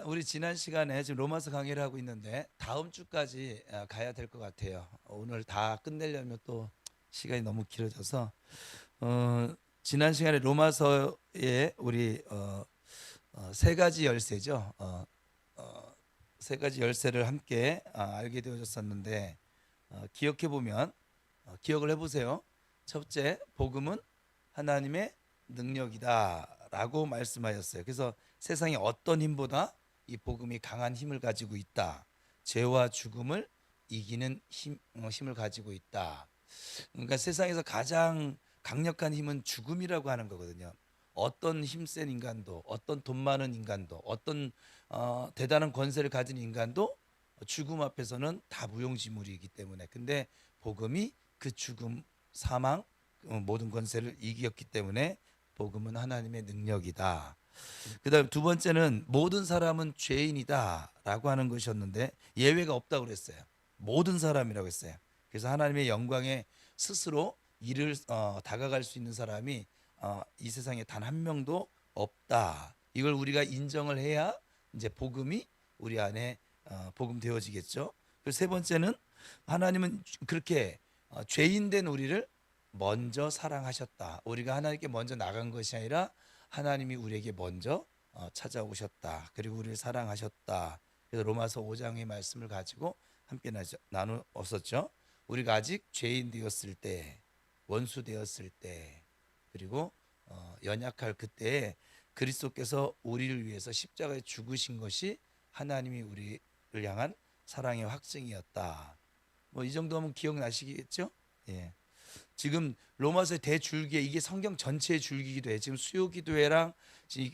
우리 지난 시간에 지금 로마서 강의를 하고 있는데 다음 주까지 가야 될 것 같아요. 오늘 다 끝내려면 또 시간이 너무 길어져서 지난 시간에 로마서에 우리 세 가지 열쇠죠. 세 가지 열쇠를 함께 알게 되어졌었는데 기억해 보면 기억을 해보세요. 첫째, 복음은 하나님의 능력이다라고 말씀하셨어요. 그래서 세상의 어떤 힘보다 이 복음이 강한 힘을 가지고 있다. 죄와 죽음을 이기는 힘을 가지고 있다. 그러니까 세상에서 가장 강력한 힘은 죽음이라고 하는 거거든요. 어떤 힘센 인간도, 어떤 돈 많은 인간도, 어떤 대단한 권세를 가진 인간도 죽음 앞에서는 다 무용지물이기 때문에. 근데 복음이 그 죽음, 사망, 모든 권세를 이겼기 때문에 복음은 하나님의 능력이다. 그다음 두 번째는 모든 사람은 죄인이다라고 하는 것이었는데 예외가 없다고 그랬어요. 모든 사람이라고 했어요. 그래서 하나님의 영광에 스스로 이를 다가갈 수 있는 사람이 이 세상에 단 한 명도 없다. 이걸 우리가 인정을 해야 이제 복음이 우리 안에 복음 되어지겠죠. 그리고 세 번째는 하나님은 그렇게 죄인 된 우리를 먼저 사랑하셨다. 우리가 하나님께 먼저 나간 것이 아니라 하나님이 우리에게 먼저 찾아오셨다. 그리고 우리를 사랑하셨다. 그래서 로마서 5장의 말씀을 가지고 함께 나누었었죠. 우리가 아직 죄인 되었을 때, 원수 되었을 때, 그리고 연약할 그때에 그리스도께서 우리를 위해서 십자가에 죽으신 것이 하나님이 우리를 향한 사랑의 확증이었다. 뭐 이 정도면 기억나시겠죠? 예. 지금 로마서의 대줄기에 이게 성경 전체의 줄기기도 해. 지금 수요기도회랑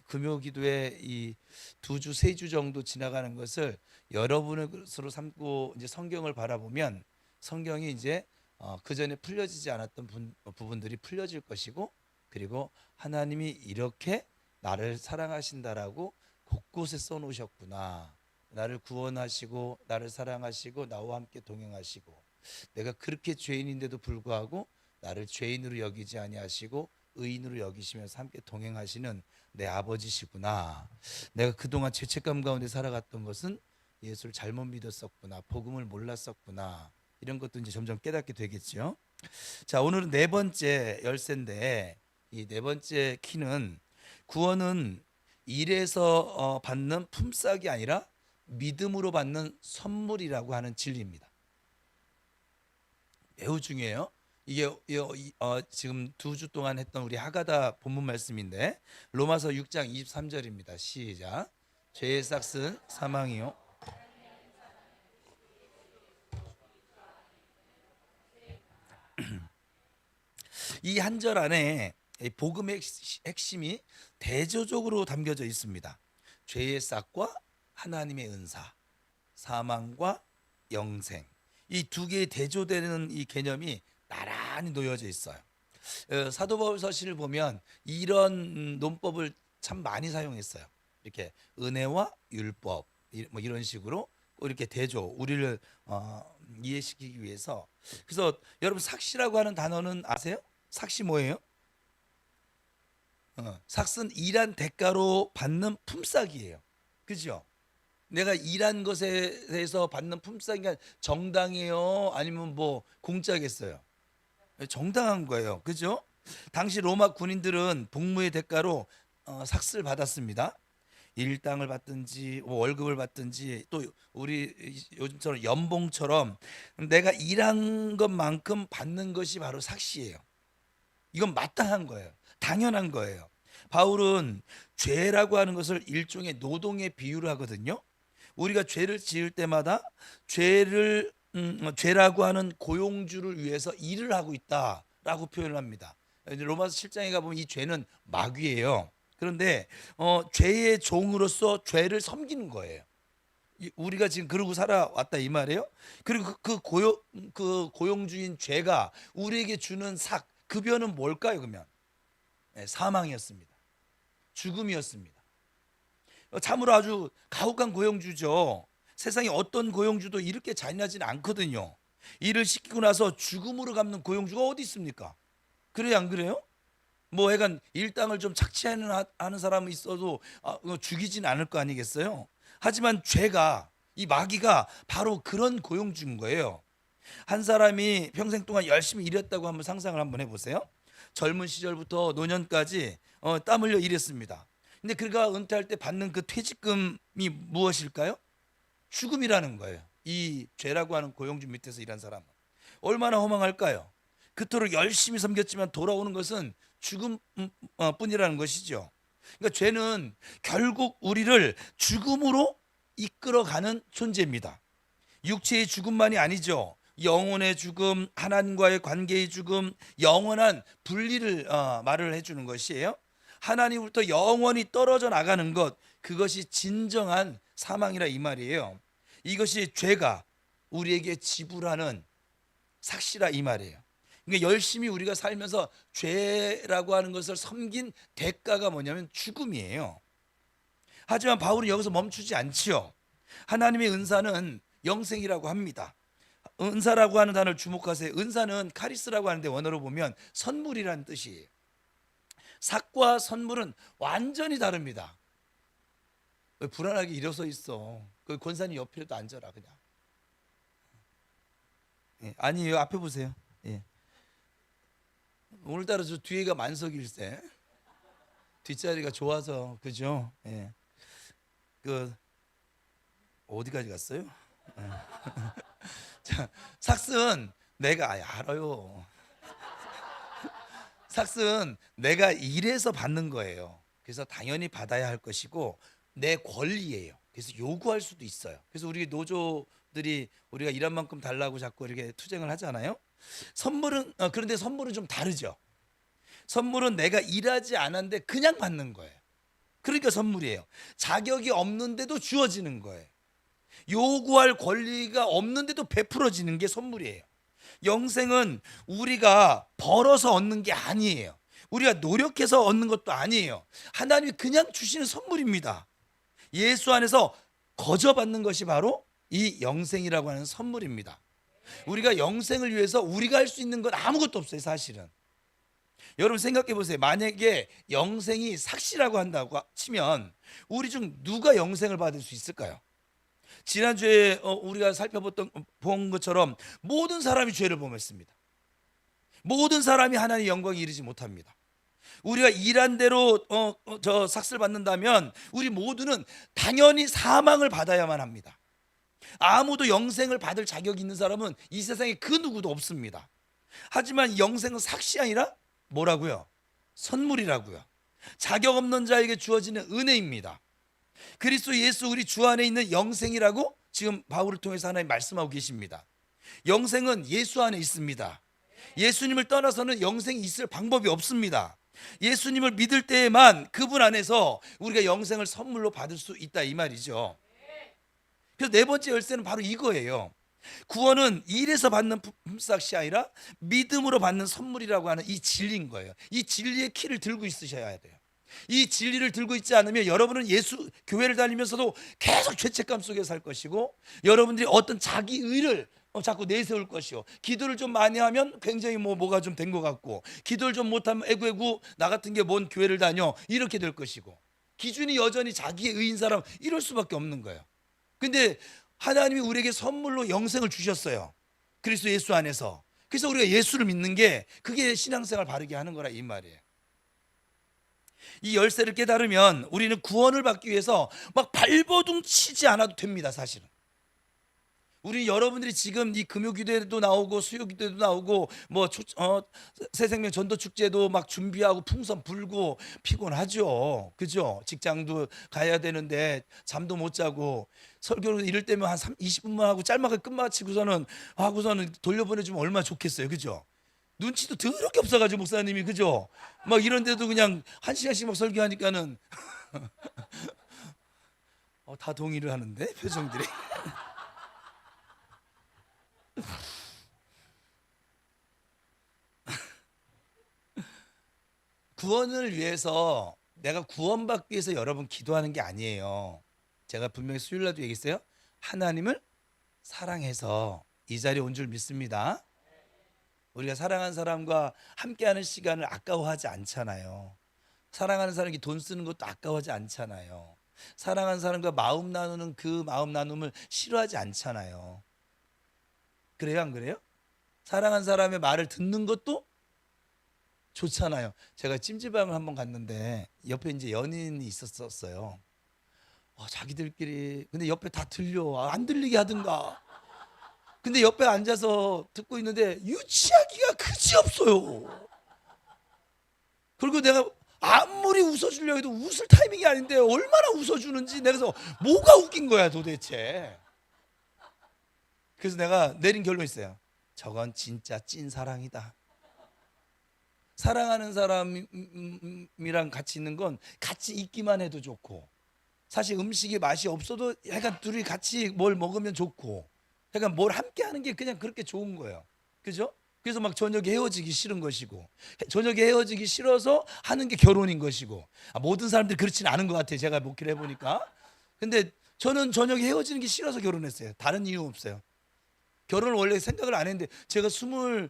금요기도회 이 두 주, 세 주 정도 지나가는 것을 여러분의 것으로 삼고 이제 성경을 바라보면 성경이 이제 그 전에 풀려지지 않았던 부분들이 풀려질 것이고, 그리고 하나님이 이렇게 나를 사랑하신다라고 곳곳에 써놓으셨구나. 나를 구원하시고 나를 사랑하시고 나와 함께 동행하시고, 내가 그렇게 죄인인데도 불구하고 나를 죄인으로 여기지 아니하시고 의인으로 여기시면서 함께 동행하시는 내 아버지시구나. 내가 그동안 죄책감 가운데 살아갔던 것은 예수를 잘못 믿었었구나. 복음을 몰랐었구나. 이런 것도 이제 점점 깨닫게 되겠죠. 자, 오늘은 네 번째 열쇠인데 이 네 번째 키는 구원은 일에서 받는 품삯이 아니라 믿음으로 받는 선물이라고 하는 진리입니다. 매우 중요해요. 이게 지금 두 주 동안 했던 우리 하가다 본문 말씀인데 로마서 6장 23절입니다. 시작. 죄의 삭은 사망이요. 이 한 절 안에 복음의 핵심이 대조적으로 담겨져 있습니다. 죄의 삭과 하나님의 은사, 사망과 영생. 이 두 개의 대조되는 이 개념이 나란히 놓여져 있어요. 사도 바울 서신을 보면 이런 논법을 참 많이 사용했어요. 이렇게 은혜와 율법 뭐 이런 식으로 이렇게 대조 우리를 이해시키기 위해서. 그래서 여러분 삭시라고 하는 단어는 아세요? 삭시 뭐예요? 삭은 일한 대가로 받는 품삯이에요. 그죠? 내가 일한 것에 대해서 받는 품삯이 정당해요? 아니면 뭐 공짜겠어요? 정당한 거예요. 그죠? 당시 로마 군인들은 복무의 대가로 삭스를 받았습니다. 일당을 받든지 뭐 월급을 받든지 또 우리 요즘처럼 연봉처럼 내가 일한 것만큼 받는 것이 바로 삭시예요. 이건 마땅한 거예요. 당연한 거예요. 바울은 죄라고 하는 것을 일종의 노동에 비유를 하거든요. 우리가 죄를 지을 때마다 죄라고 하는 고용주를 위해서 일을 하고 있다라고 표현을 합니다. 로마서 7장에 가보면 이 죄는 마귀예요. 그런데 죄의 종으로서 죄를 섬기는 거예요. 우리가 지금 그러고 살아왔다 이 말이에요. 그리고 그 고용주인 죄가 우리에게 주는 급여는 뭘까요? 그러면 사망이었습니다. 죽음이었습니다. 참으로 아주 가혹한 고용주죠. 세상에 어떤 고용주도 이렇게 잔인하지는 않거든요. 일을 시키고 나서 죽음으로 갚는 고용주가 어디 있습니까? 그래요, 안 그래요? 뭐 해간 일당을 좀 착취하는 하는 사람은 있어도 죽이진 않을 거 아니겠어요? 하지만 죄가, 이 마귀가 바로 그런 고용주인 거예요. 한 사람이 평생 동안 열심히 일했다고 한번 상상을 한번 해보세요. 젊은 시절부터 노년까지 땀 흘려 일했습니다. 근데 그가 은퇴할 때 받는 그 퇴직금이 무엇일까요? 죽음이라는 거예요. 이 죄라고 하는 고용주 밑에서 일한 사람은 얼마나 허망할까요? 그토록 열심히 섬겼지만 돌아오는 것은 죽음 뿐이라는 것이죠. 그러니까 죄는 결국 우리를 죽음으로 이끌어가는 존재입니다. 육체의 죽음만이 아니죠. 영혼의 죽음, 하나님과의 관계의 죽음, 영원한 분리를 말을 해주는 것이에요. 하나님으로부터 영원히 떨어져 나가는 것, 그것이 진정한 사망이라 이 말이에요. 이것이 죄가 우리에게 지불하는 삭시라 이 말이에요. 그러니까 열심히 우리가 살면서 죄라고 하는 것을 섬긴 대가가 뭐냐면 죽음이에요. 하지만 바울은 여기서 멈추지 않지요. 하나님의 은사는 영생이라고 합니다. 은사라고 하는 단어를 주목하세요. 은사는 카리스라고 하는데 원어로 보면 선물이라는 뜻이에요. 삭과 선물은 완전히 다릅니다. 왜 불안하게 일어서 있어? 그 권사님 옆에도 앉아라 그냥. 예, 아니에요. 앞에 보세요. 예. 오늘따라 저 뒤에가 만석일세. 뒷자리가 좋아서 그죠? 예. 그 어디까지 갔어요? 예. 자, 삭슨 내가 알아요. 삭슨 내가 일해서 받는 거예요. 그래서 당연히 받아야 할 것이고 내 권리예요. 그래서 요구할 수도 있어요. 그래서 우리 노조들이 우리가 일한 만큼 달라고 자꾸 이렇게 투쟁을 하잖아요. 선물은 그런데 선물은 좀 다르죠. 선물은 내가 일하지 않았는데 그냥 받는 거예요. 그러니까 선물이에요. 자격이 없는데도 주어지는 거예요. 요구할 권리가 없는데도 베풀어지는 게 선물이에요. 영생은 우리가 벌어서 얻는 게 아니에요. 우리가 노력해서 얻는 것도 아니에요. 하나님이 그냥 주시는 선물입니다. 예수 안에서 거저받는 것이 바로 이 영생이라고 하는 선물입니다. 우리가 영생을 위해서 우리가 할 수 있는 건 아무것도 없어요, 사실은. 여러분 생각해 보세요. 만약에 영생이 삭시라고 한다고 치면 우리 중 누가 영생을 받을 수 있을까요? 지난주에 우리가 본 것처럼 모든 사람이 죄를 범했습니다. 모든 사람이 하나님의 영광에 이르지 못합니다. 우리가 일한 대로 저 삭스를 받는다면 우리 모두는 당연히 사망을 받아야만 합니다. 아무도 영생을 받을 자격이 있는 사람은 이 세상에 그 누구도 없습니다. 하지만 영생은 삭시 아니라 뭐라고요? 선물이라고요. 자격 없는 자에게 주어지는 은혜입니다. 그리스도 예수 우리 주 안에 있는 영생이라고 지금 바울을 통해서 하나님 말씀하고 계십니다. 영생은 예수 안에 있습니다. 예수님을 떠나서는 영생이 있을 방법이 없습니다. 예수님을 믿을 때에만 그분 안에서 우리가 영생을 선물로 받을 수 있다 이 말이죠. 그래서 네 번째 열쇠는 바로 이거예요. 구원은 일에서 받는 품삯이 아니라 믿음으로 받는 선물이라고 하는 이 진리인 거예요. 이 진리의 키를 들고 있으셔야 돼요. 이 진리를 들고 있지 않으면 여러분은 예수 교회를 다니면서도 계속 죄책감 속에 살 것이고, 여러분들이 어떤 자기 의를 자꾸 내세울 것이요, 기도를 좀 많이 하면 굉장히 뭐가 좀 된 것 같고, 기도를 좀 못하면 에구에구 나 같은 게 뭔 교회를 다녀 이렇게 될 것이고, 기준이 여전히 자기의 의인 사람 이럴 수밖에 없는 거예요. 근데 하나님이 우리에게 선물로 영생을 주셨어요. 그리스도 예수 안에서. 그래서 우리가 예수를 믿는 게 그게 신앙생활 바르게 하는 거라 이 말이에요. 이 열쇠를 깨달으면 우리는 구원을 받기 위해서 막 발버둥 치지 않아도 됩니다. 사실은 우리 여러분들이 지금 이 금요기도에도 나오고 수요기도에도 나오고 새생명 전도축제도 막 준비하고 풍선 불고 피곤하죠. 그죠? 직장도 가야 되는데 잠도 못 자고 설교를 이럴 때면 한 20분만 하고 짤막하게 끝마치고서는 돌려보내주면 얼마나 좋겠어요. 그죠? 눈치도 더럽게 없어가지고 목사님이, 그죠? 막 이런데도 그냥 1시간씩 막 설교하니까는 다 동의를 하는데 표정들이. 구원을 위해서, 내가 구원받기 위해서 여러분 기도하는 게 아니에요. 제가 분명히 수요일날도 얘기했어요. 하나님을 사랑해서 이 자리에 온 줄 믿습니다. 우리가 사랑하는 사람과 함께하는 시간을 아까워하지 않잖아요. 사랑하는 사람이 돈 쓰는 것도 아까워하지 않잖아요. 사랑하는 사람과 마음 나누는 그 마음 나눔을 싫어하지 않잖아요. 그래요, 안 그래요? 사랑하는 사람의 말을 듣는 것도 좋잖아요. 제가 찜질방을 한번 갔는데 옆에 이제 연인이 있었어요. 자기들끼리 근데 옆에 다 들려. 안 들리게 하든가. 근데 옆에 앉아서 듣고 있는데 유치하기가 그지없어요. 그리고 내가 아무리 웃어주려 해도 웃을 타이밍이 아닌데 얼마나 웃어주는지 내가 그래서 뭐가 웃긴 거야 도대체. 그래서 내가 내린 결론이 있어요. 저건 진짜 찐 사랑이다. 사랑하는 사람이랑 같이 있는 건 같이 있기만 해도 좋고, 사실 음식이 맛이 없어도 약간 둘이 같이 뭘 먹으면 좋고, 약간 뭘 함께 하는 게 그냥 그렇게 좋은 거예요. 그죠? 그래서 막 저녁에 헤어지기 싫은 것이고, 저녁에 헤어지기 싫어서 하는 게 결혼인 것이고, 모든 사람들이 그렇지는 않은 것 같아요. 제가 목회를 해보니까. 근데 저는 저녁에 헤어지는 게 싫어서 결혼했어요. 다른 이유 없어요. 결혼을 원래 생각을 안 했는데 제가 25살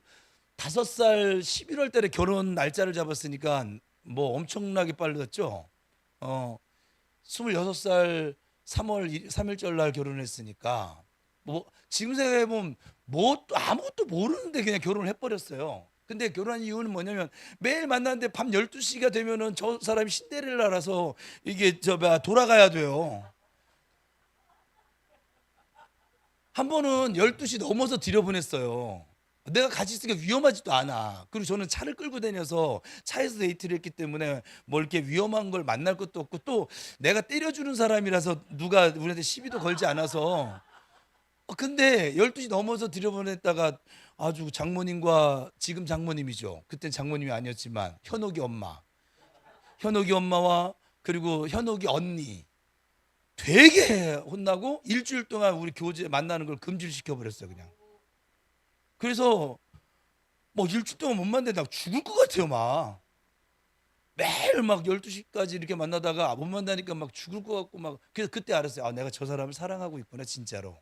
11월 달에 결혼 날짜를 잡았으니까 뭐 엄청나게 빨랐죠. 26살 3월 3일절 날 결혼했으니까 뭐 지금 생각해 보면 뭐 아무것도 모르는데 그냥 결혼을 해버렸어요. 근데 결혼한 이유는 뭐냐면 매일 만나는데 밤 12시가 되면은 저 사람이 신데렐라라서 이게 돌아가야 돼요. 한 번은 12시 넘어서 들여보냈어요. 내가 같이 있으니까 위험하지도 않아. 그리고 저는 차를 끌고 다녀서 차에서 데이트를 했기 때문에 뭐 이렇게 위험한 걸 만날 것도 없고, 또 내가 때려주는 사람이라서 누가 우리한테 시비도 걸지 않아서. 근데 12시 넘어서 들여보냈다가 아주 장모님과, 지금 장모님이죠, 그땐 장모님이 아니었지만 현옥이 엄마와 그리고 현옥이 언니 되게 혼나고 일주일 동안 우리 교제 만나는 걸 금지를 시켜버렸어요 그냥. 그래서 뭐 일주일 동안 못 만나다 죽을 것 같아요. 막 매일 막 12시까지 이렇게 만나다가 못 만나니까 막 죽을 것 같고 막. 그래서 그때 알았어요. 내가 저 사람을 사랑하고 있구나 진짜로.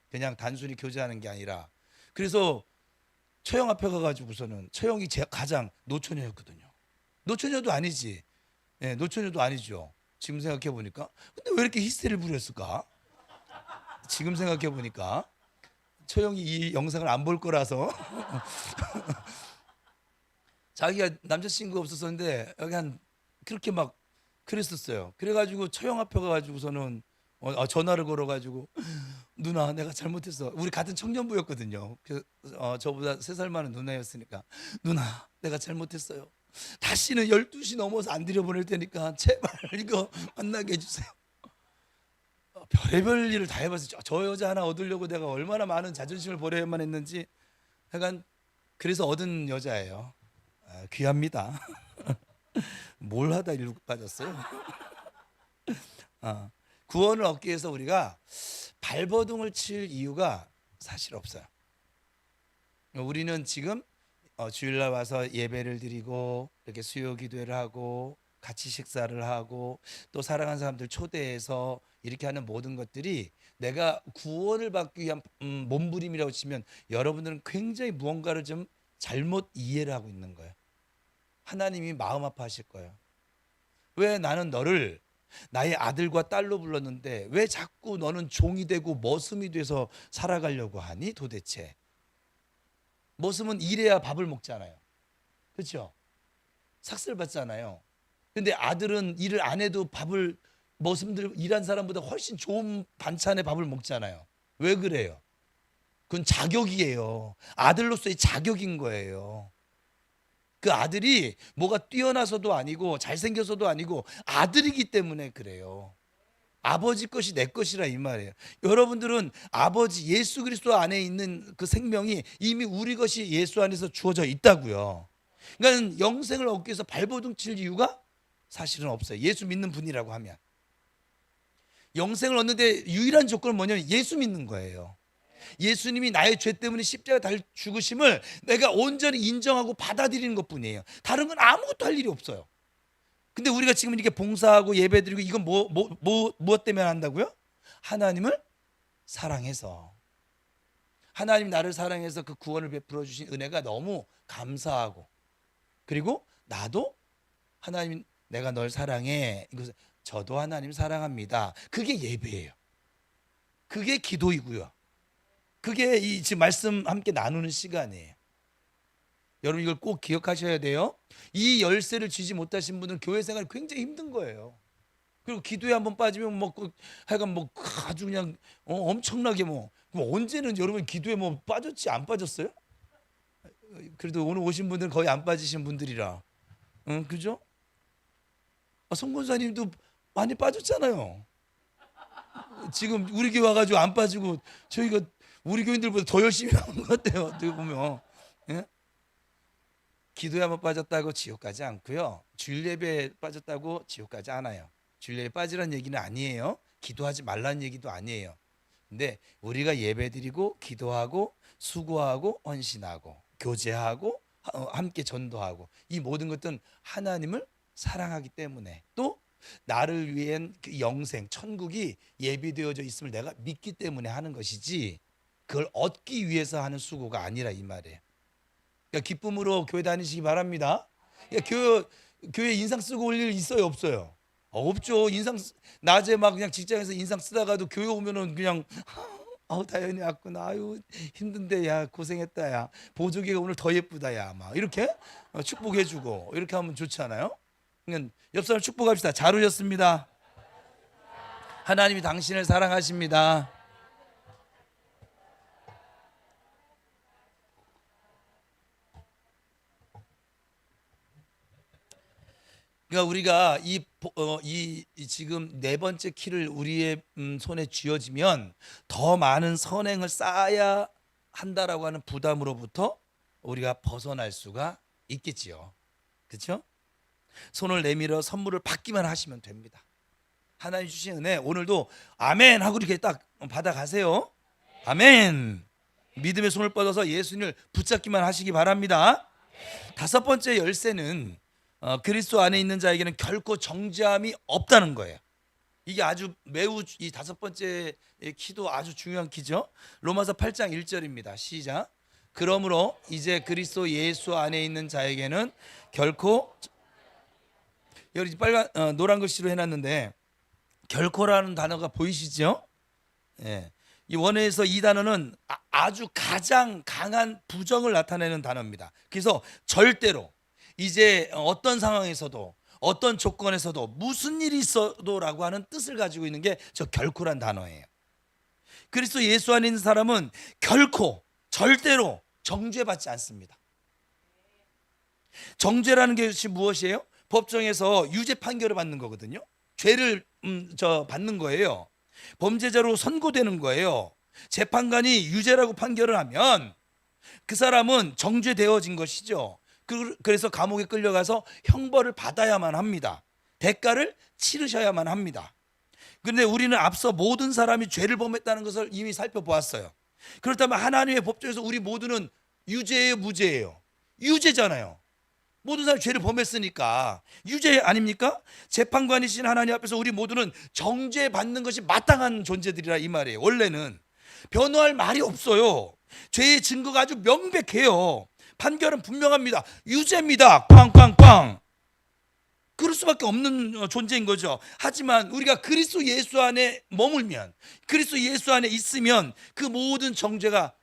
그냥 단순히 교제하는 게 아니라. 그래서 처형 앞에 가가지고서는, 처형이 제 가장 노처녀였거든요. 노처녀도 아니지. 예, 노처녀도 아니죠. 지금 생각해 보니까. 근데 왜 이렇게 히스테리를 부렸을까? 지금 생각해 보니까 처형이 이 영상을 안 볼 거라서 자기가 남자친구가 없었었는데 여기 한 그렇게 막 그랬었어요. 그래가지고 처형 앞에 가가지고서는 전화를 걸어가지고 누나 내가 잘못했어. 우리 같은 청년부였거든요. 저보다 3살 많은 누나였으니까 누나 내가 잘못했어요. 다시는 12시 넘어서 안 들여보낼 테니까 제발 이거 만나게 해주세요. 별의별 일을 다 해봤어요. 저 여자 하나 얻으려고 내가 얼마나 많은 자존심을 버려야만 했는지. 약간 그래서 얻은 여자예요. 귀합니다. 뭘 하다 일로 빠졌어요? 구원을 얻기 위해서 우리가 발버둥을 칠 이유가 사실 없어요. 우리는 지금 주일날 와서 예배를 드리고 이렇게 수요 기도회를 하고 같이 식사를 하고 또 사랑하는 사람들 초대해서 이렇게 하는 모든 것들이 내가 구원을 받기 위한 몸부림이라고 치면, 여러분들은 굉장히 무언가를 좀 잘못 이해를 하고 있는 거예요. 하나님이 마음 아파하실 거예요. 왜 나는 너를 나의 아들과 딸로 불렀는데 왜 자꾸 너는 종이 되고 머슴이 돼서 살아가려고 하니 도대체? 머슴은 일해야 밥을 먹잖아요. 그렇죠? 삭슬 받잖아요. 근데 아들은 일을 안 해도 밥을, 머슴들 일한 사람보다 훨씬 좋은 반찬에 밥을 먹잖아요. 왜 그래요? 그건 자격이에요. 아들로서의 자격인 거예요. 그 아들이 뭐가 뛰어나서도 아니고 잘생겨서도 아니고 아들이기 때문에 그래요. 아버지 것이 내 것이라 이 말이에요. 여러분들은 아버지 예수 그리스도 안에 있는 그 생명이 이미 우리 것이 예수 안에서 주어져 있다고요. 그러니까 영생을 얻기 위해서 발버둥 칠 이유가 사실은 없어요. 예수 믿는 분이라고 하면. 영생을 얻는데 유일한 조건은 뭐냐면 예수 믿는 거예요. 예수님이 나의 죄 때문에 십자가 달 죽으심을 내가 온전히 인정하고 받아들이는 것뿐이에요. 다른 건 아무것도 할 일이 없어요. 근데 우리가 지금 이렇게 봉사하고 예배드리고 이건 무엇 때문에 한다고요? 하나님을 사랑해서. 하나님 나를 사랑해서 그 구원을 베풀어 주신 은혜가 너무 감사하고, 그리고 나도 하나님 내가 널 사랑해, 이것을 저도 하나님 사랑합니다. 그게 예배예요. 그게 기도이고요. 그게 이 지금 말씀 함께 나누는 시간이에요. 여러분 이걸 꼭 기억하셔야 돼요. 이 열쇠를 쥐지 못하신 분은 교회 생활이 굉장히 힘든 거예요. 그리고 기도에 한번 빠지면 하여간 아주 그냥 엄청나게 그럼 언제는 여러분 기도에 빠졌지 안 빠졌어요? 그래도 오늘 오신 분들은 거의 안 빠지신 분들이라, 그죠? 송 권사님도 많이 빠졌잖아요. 지금 우리 교회 와가지고 안 빠지고 저희가 우리 교인들보다 더 열심히 하는 것 같아요. 어떻게 보면. 예? 기도에 한번 빠졌다고 지옥 가지 않고요. 주일 예배에 빠졌다고 지옥 가지 않아요. 주일 예배 빠지라는 얘기는 아니에요. 기도하지 말라는 얘기도 아니에요. 근데 우리가 예배드리고 기도하고 수고하고 헌신하고 교제하고 함께 전도하고 이 모든 것들은 하나님을 사랑하기 때문에, 또 나를 위한 그 영생 천국이 예비되어져 있음을 내가 믿기 때문에 하는 것이지, 그걸 얻기 위해서 하는 수고가 아니라 이 말이에요. 그러니까 기쁨으로 교회 다니시기 바랍니다. 그러니까 교회 인상 쓰고 올 일 있어요, 없어요? 없죠. 낮에 그냥 직장에서 인상 쓰다가도 교회 오면은 그냥 다현이 왔구나. 아유 힘든데 야 고생했다 야. 보조개가 오늘 더 예쁘다 야. 막 이렇게 축복해주고 이렇게 하면 좋지 않아요? 그러니까 옆 사람 축복합시다. 잘 오셨습니다. 하나님이 당신을 사랑하십니다. 그러니까 우리가 이 지금 네 번째 키를 우리의 손에 쥐어지면 더 많은 선행을 쌓아야 한다라고 하는 부담으로부터 우리가 벗어날 수가 있겠지요. 그렇죠? 손을 내밀어 선물을 받기만 하시면 됩니다. 하나님 주신 은혜 오늘도 아멘 하고 이렇게 딱 받아가세요. 아멘. 믿음의 손을 뻗어서 예수님을 붙잡기만 하시기 바랍니다. 다섯 번째 열쇠는 그리스도 안에 있는 자에게는 결코 정죄함이 없다는 거예요. 이게 아주 매우 이 다섯 번째 키도 아주 중요한 키죠. 로마서 8장 1절입니다. 시작. 그러므로 이제 그리스도 예수 안에 있는 자에게는 결코, 여기 빨간 노란 글씨로 해놨는데 결코라는 단어가 보이시죠? 예. 이 원어에서 이 단어는 아주 가장 강한 부정을 나타내는 단어입니다. 그래서 절대로, 이제 어떤 상황에서도 어떤 조건에서도 무슨 일이 있어도라고 하는 뜻을 가지고 있는 게 저 결코란 단어예요. 그리스도 예수 안에 있는 사람은 결코 절대로 정죄받지 않습니다. 정죄라는 것이 무엇이에요? 법정에서 유죄 판결을 받는 거거든요. 죄를 받는 거예요. 범죄자로 선고되는 거예요. 재판관이 유죄라고 판결을 하면 그 사람은 정죄되어진 것이죠. 그래서 감옥에 끌려가서 형벌을 받아야만 합니다. 대가를 치르셔야만 합니다. 그런데 우리는 앞서 모든 사람이 죄를 범했다는 것을 이미 살펴보았어요. 그렇다면 하나님의 법정에서 우리 모두는 유죄예요, 무죄예요? 유죄잖아요. 모든 사람이 죄를 범했으니까 유죄 아닙니까? 재판관이신 하나님 앞에서 우리 모두는 정죄받는 것이 마땅한 존재들이라 이 말이에요. 원래는 변호할 말이 없어요. 죄의 증거가 아주 명백해요. 판결은 분명합니다. 유죄입니다. 꽝꽝꽝. 그럴 수밖에 없는 존재인 거죠. 하지만 우리가 그리스도 예수 안에 머물면, 그리스도 예수 안에 있으면 그 모든 정죄가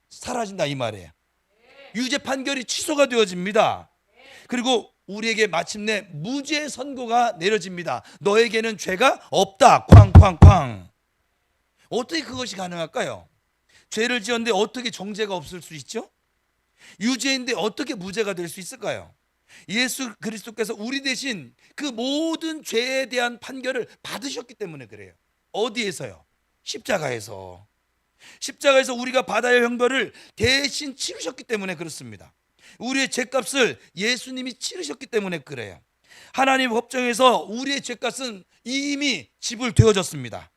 사라진다 이 말이에요. 유죄 판결이 취소가 되어집니다. 그리고 우리에게 마침내 무죄 선고가 내려집니다. 너에게는 죄가 없다. 쾅쾅쾅. 어떻게 그것이 가능할까요? 죄를 지었는데 어떻게 정죄가 없을 수 있죠? 유죄인데 어떻게 무죄가 될 수 있을까요? 예수 그리스도께서 우리 대신 그 모든 죄에 대한 판결을 받으셨기 때문에 그래요. 어디에서요? 십자가에서. 십자가에서 우리가 받아야 할 형벌을 대신 치르셨기 때문에 그렇습니다. 우리의 죄값을 예수님이 치르셨기 때문에 그래요. 하나님 법정에서 우리의 죄값은 이미 지불되어졌습니다.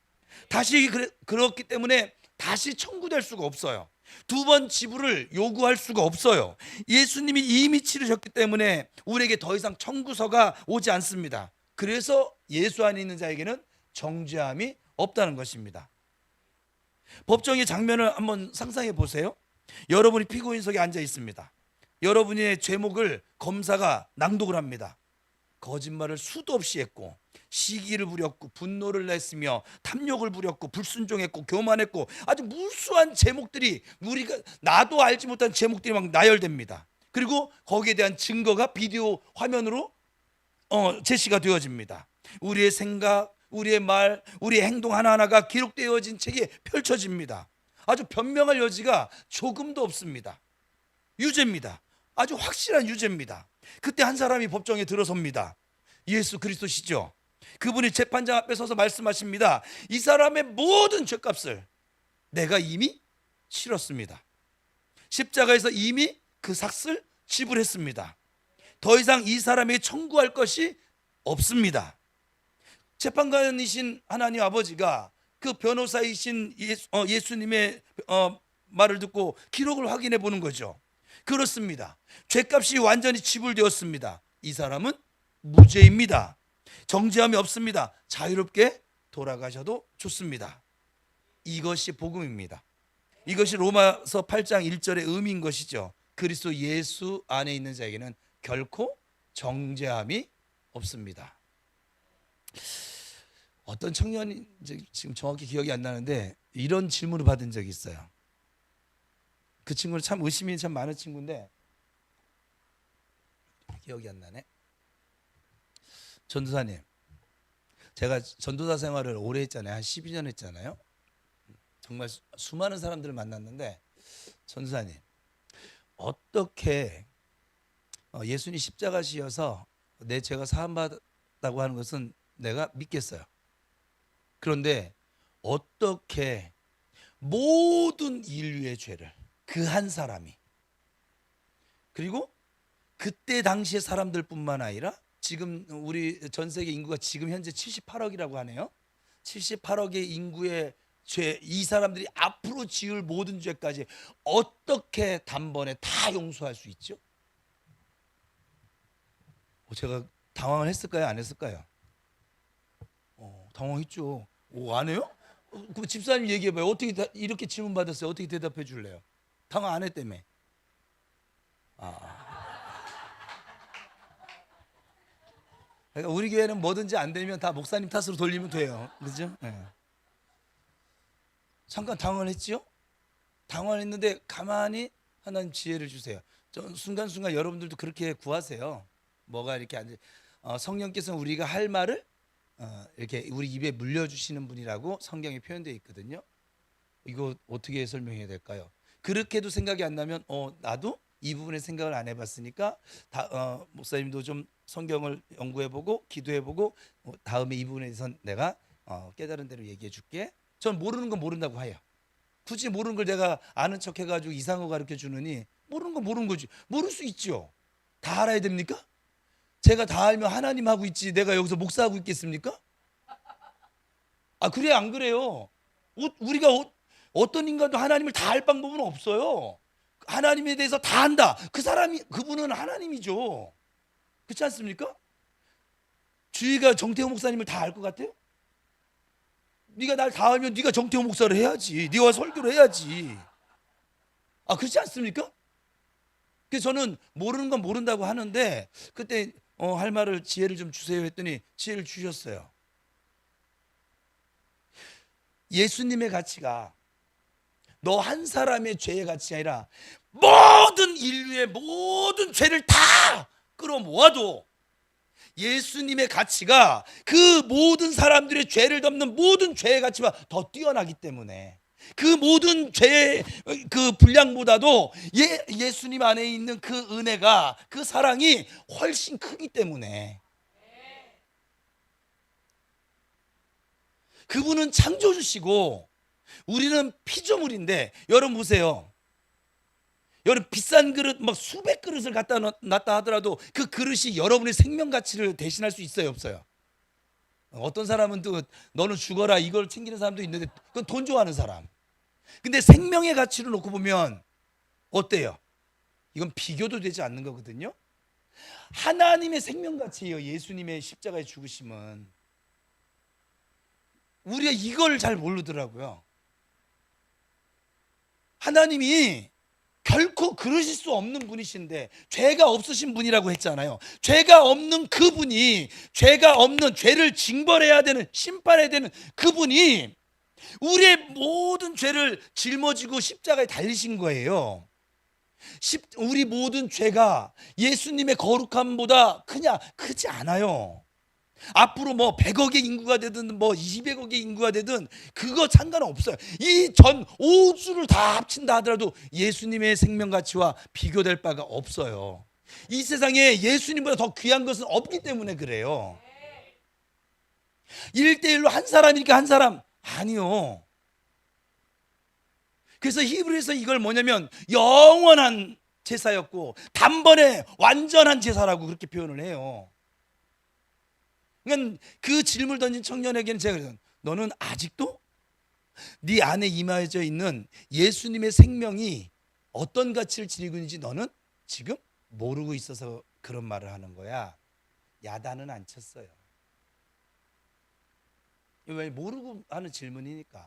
다시 그렇기 때문에 다시 청구될 수가 없어요. 두 번 지불을 요구할 수가 없어요. 예수님이 이미 치르셨기 때문에 우리에게 더 이상 청구서가 오지 않습니다. 그래서 예수 안에 있는 자에게는 정죄함이 없다는 것입니다. 법정의 장면을 한번 상상해 보세요. 여러분이 피고인석에 앉아 있습니다. 여러분의 죄목을 검사가 낭독을 합니다. 거짓말을 수도 없이 했고, 시기를 부렸고, 분노를 냈으며, 탐욕을 부렸고, 불순종했고, 교만했고, 아주 무수한 제목들이, 우리가 나도 알지 못한 제목들이 막 나열됩니다. 그리고 거기에 대한 증거가 비디오 화면으로 제시가 되어집니다. 우리의 생각, 우리의 말, 우리의 행동 하나하나가 기록되어진 책에 펼쳐집니다. 아주 변명할 여지가 조금도 없습니다. 유죄입니다. 아주 확실한 유죄입니다. 그때 한 사람이 법정에 들어섭니다. 예수 그리스도시죠. 그분이 재판장 앞에 서서 말씀하십니다. 이 사람의 모든 죄값을 내가 이미 치렀습니다. 십자가에서 이미 그 삭을 지불했습니다. 더 이상 이 사람에게 청구할 것이 없습니다. 재판관이신 하나님 아버지가 그 변호사이신 예수님의 말을 듣고 기록을 확인해 보는 거죠. 그렇습니다. 죄값이 완전히 지불되었습니다. 이 사람은 무죄입니다. 정죄함이 없습니다. 자유롭게 돌아가셔도 좋습니다. 이것이 복음입니다. 이것이 로마서 8장 1절의 의미인 것이죠. 그리스도 예수 안에 있는 자에게는 결코 정죄함이 없습니다. 어떤 청년이 지금 정확히 기억이 안 나는데 이런 질문을 받은 적이 있어요. 그 친구는 참 의심이 참 많은 친구인데 기억이 안 나네. 전도사님, 제가 전도사 생활을 오래 했잖아요. 한 12년 했잖아요. 정말 수많은 사람들을 만났는데, 전도사님, 어떻게 예수님 십자가 지어서 내 죄가 사함받았다고 하는 것은 내가 믿겠어요. 그런데 어떻게 모든 인류의 죄를 그 한 사람이, 그리고 그때 당시의 사람들뿐만 아니라 지금 우리 전 세계 인구가 지금 현재 78억이라고 하네요. 78억의 인구의 죄, 이 사람들이 앞으로 지을 모든 죄까지 어떻게 단번에 다 용서할 수 있죠? 제가 당황을 했을까요? 안 했을까요? 당황했죠. 안 해요? 그럼 집사님 얘기해봐요. 어떻게 이렇게 질문 받았어요? 어떻게 대답해 줄래요? 당황 안 했다며. 그러니까 우리 교회는 뭐든지 안 되면 다 목사님 탓으로 돌리면 돼요. 그죠? 네. 잠깐 당황을 했지요? 당황을 했는데 가만히 하나님 지혜를 주세요. 순간순간 여러분들도 그렇게 구하세요. 뭐가 이렇게 성령께서는 우리가 할 말을 이렇게 우리 입에 물려주시는 분이라고 성경에 표현되어 있거든요. 이거 어떻게 설명해야 될까요? 그렇게도 생각이 안 나면 나도 이 부분에 생각을 안 해봤으니까 목사님도 좀 성경을 연구해보고 기도해보고 다음에 이 부분에 대해서 내가 깨달은 대로 얘기해 줄게. 전 모르는 건 모른다고 해요. 굳이 모르는 걸 내가 아는 척 해가지고 이상한 거 가르쳐 주느니 모르는 건 모르는 거지. 모를 수 있죠. 다 알아야 됩니까? 제가 다 알면 하나님 하고 있지 내가 여기서 목사하고 있겠습니까? 그래 안 그래요? 우리가 어떤 인간도 하나님을 다 알 방법은 없어요. 하나님에 대해서 다 안다. 그분은 하나님이죠. 그렇지 않습니까? 주희가 정태호 목사님을 다 알 것 같아요? 네가 날 다 알면 네가 정태호 목사를 해야지. 네가 설교를 해야지. 그렇지 않습니까? 그래서 저는 모르는 건 모른다고 하는데 그때 할 말을 지혜를 좀 주세요 했더니 지혜를 주셨어요. 예수님의 가치가 너 한 사람의 죄의 가치가 아니라 모든 인류의 모든 죄를 다 끌어모아도 예수님의 가치가 그 모든 사람들의 죄를 덮는 모든 죄의 가치가 더 뛰어나기 때문에 그 모든 죄의 그 분량보다도 예수님 안에 있는 그 은혜가 그 사랑이 훨씬 크기 때문에 그분은 창조주시고 우리는 피조물인데 여러분 보세요. 여러분 비싼 그릇 막 수백 그릇을 갖다 놨다 하더라도 그 그릇이 여러분의 생명 가치를 대신할 수 있어요 없어요? 어떤 사람은 또 너는 죽어라 이걸 챙기는 사람도 있는데 그건 돈 좋아하는 사람. 근데 생명의 가치를 놓고 보면 어때요? 이건 비교도 되지 않는 거거든요. 하나님의 생명 가치예요. 예수님의 십자가의 죽으심은. 우리가 이걸 잘 모르더라고요. 하나님이 결코 그러실 수 없는 분이신데, 죄가 없으신 분이라고 했잖아요. 죄가 없는 그분이, 죄가 없는, 죄를 징벌해야 되는, 심판해야 되는 그분이 우리의 모든 죄를 짊어지고 십자가에 달리신 거예요. 우리 모든 죄가 예수님의 거룩함보다 크지 않아요. 앞으로 뭐 100억의 인구가 되든 뭐 200억의 인구가 되든 그거 상관없어요. 이 전 우주를 다 합친다 하더라도 예수님의 생명 가치와 비교될 바가 없어요. 이 세상에 예수님보다 더 귀한 것은 없기 때문에 그래요. 1대1로 한 사람이니까 한 사람 아니요. 그래서 히브리에서 이걸 뭐냐면 영원한 제사였고 단번에 완전한 제사라고 그렇게 표현을 해요. 그러니까 그 질문을 던진 청년에게는 제가 그래서, 너는 아직도 네 안에 임하여져 있는 예수님의 생명이 어떤 가치를 지니고 있는지 너는 지금 모르고 있어서 그런 말을 하는 거야. 야단은 안 쳤어요. 왜? 모르고 하는 질문이니까.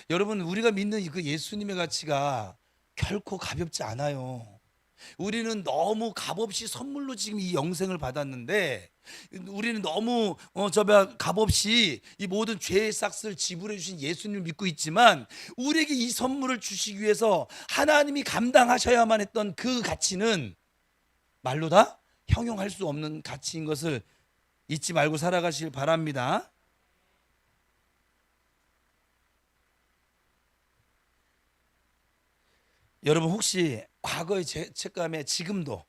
여러분, 우리가 믿는 그 예수님의 가치가 결코 가볍지 않아요. 우리는 너무 값없이 선물로 지금 이 영생을 받았는데, 우리는 너무 값없이 이 모든 죄의 싹을 지불해 주신 예수님을 믿고 있지만, 우리에게 이 선물을 주시기 위해서 하나님이 감당하셔야만 했던 그 가치는 말로 다 형용할 수 없는 가치인 것을 잊지 말고 살아가시길 바랍니다. 여러분, 혹시 과거의 죄책감에 지금도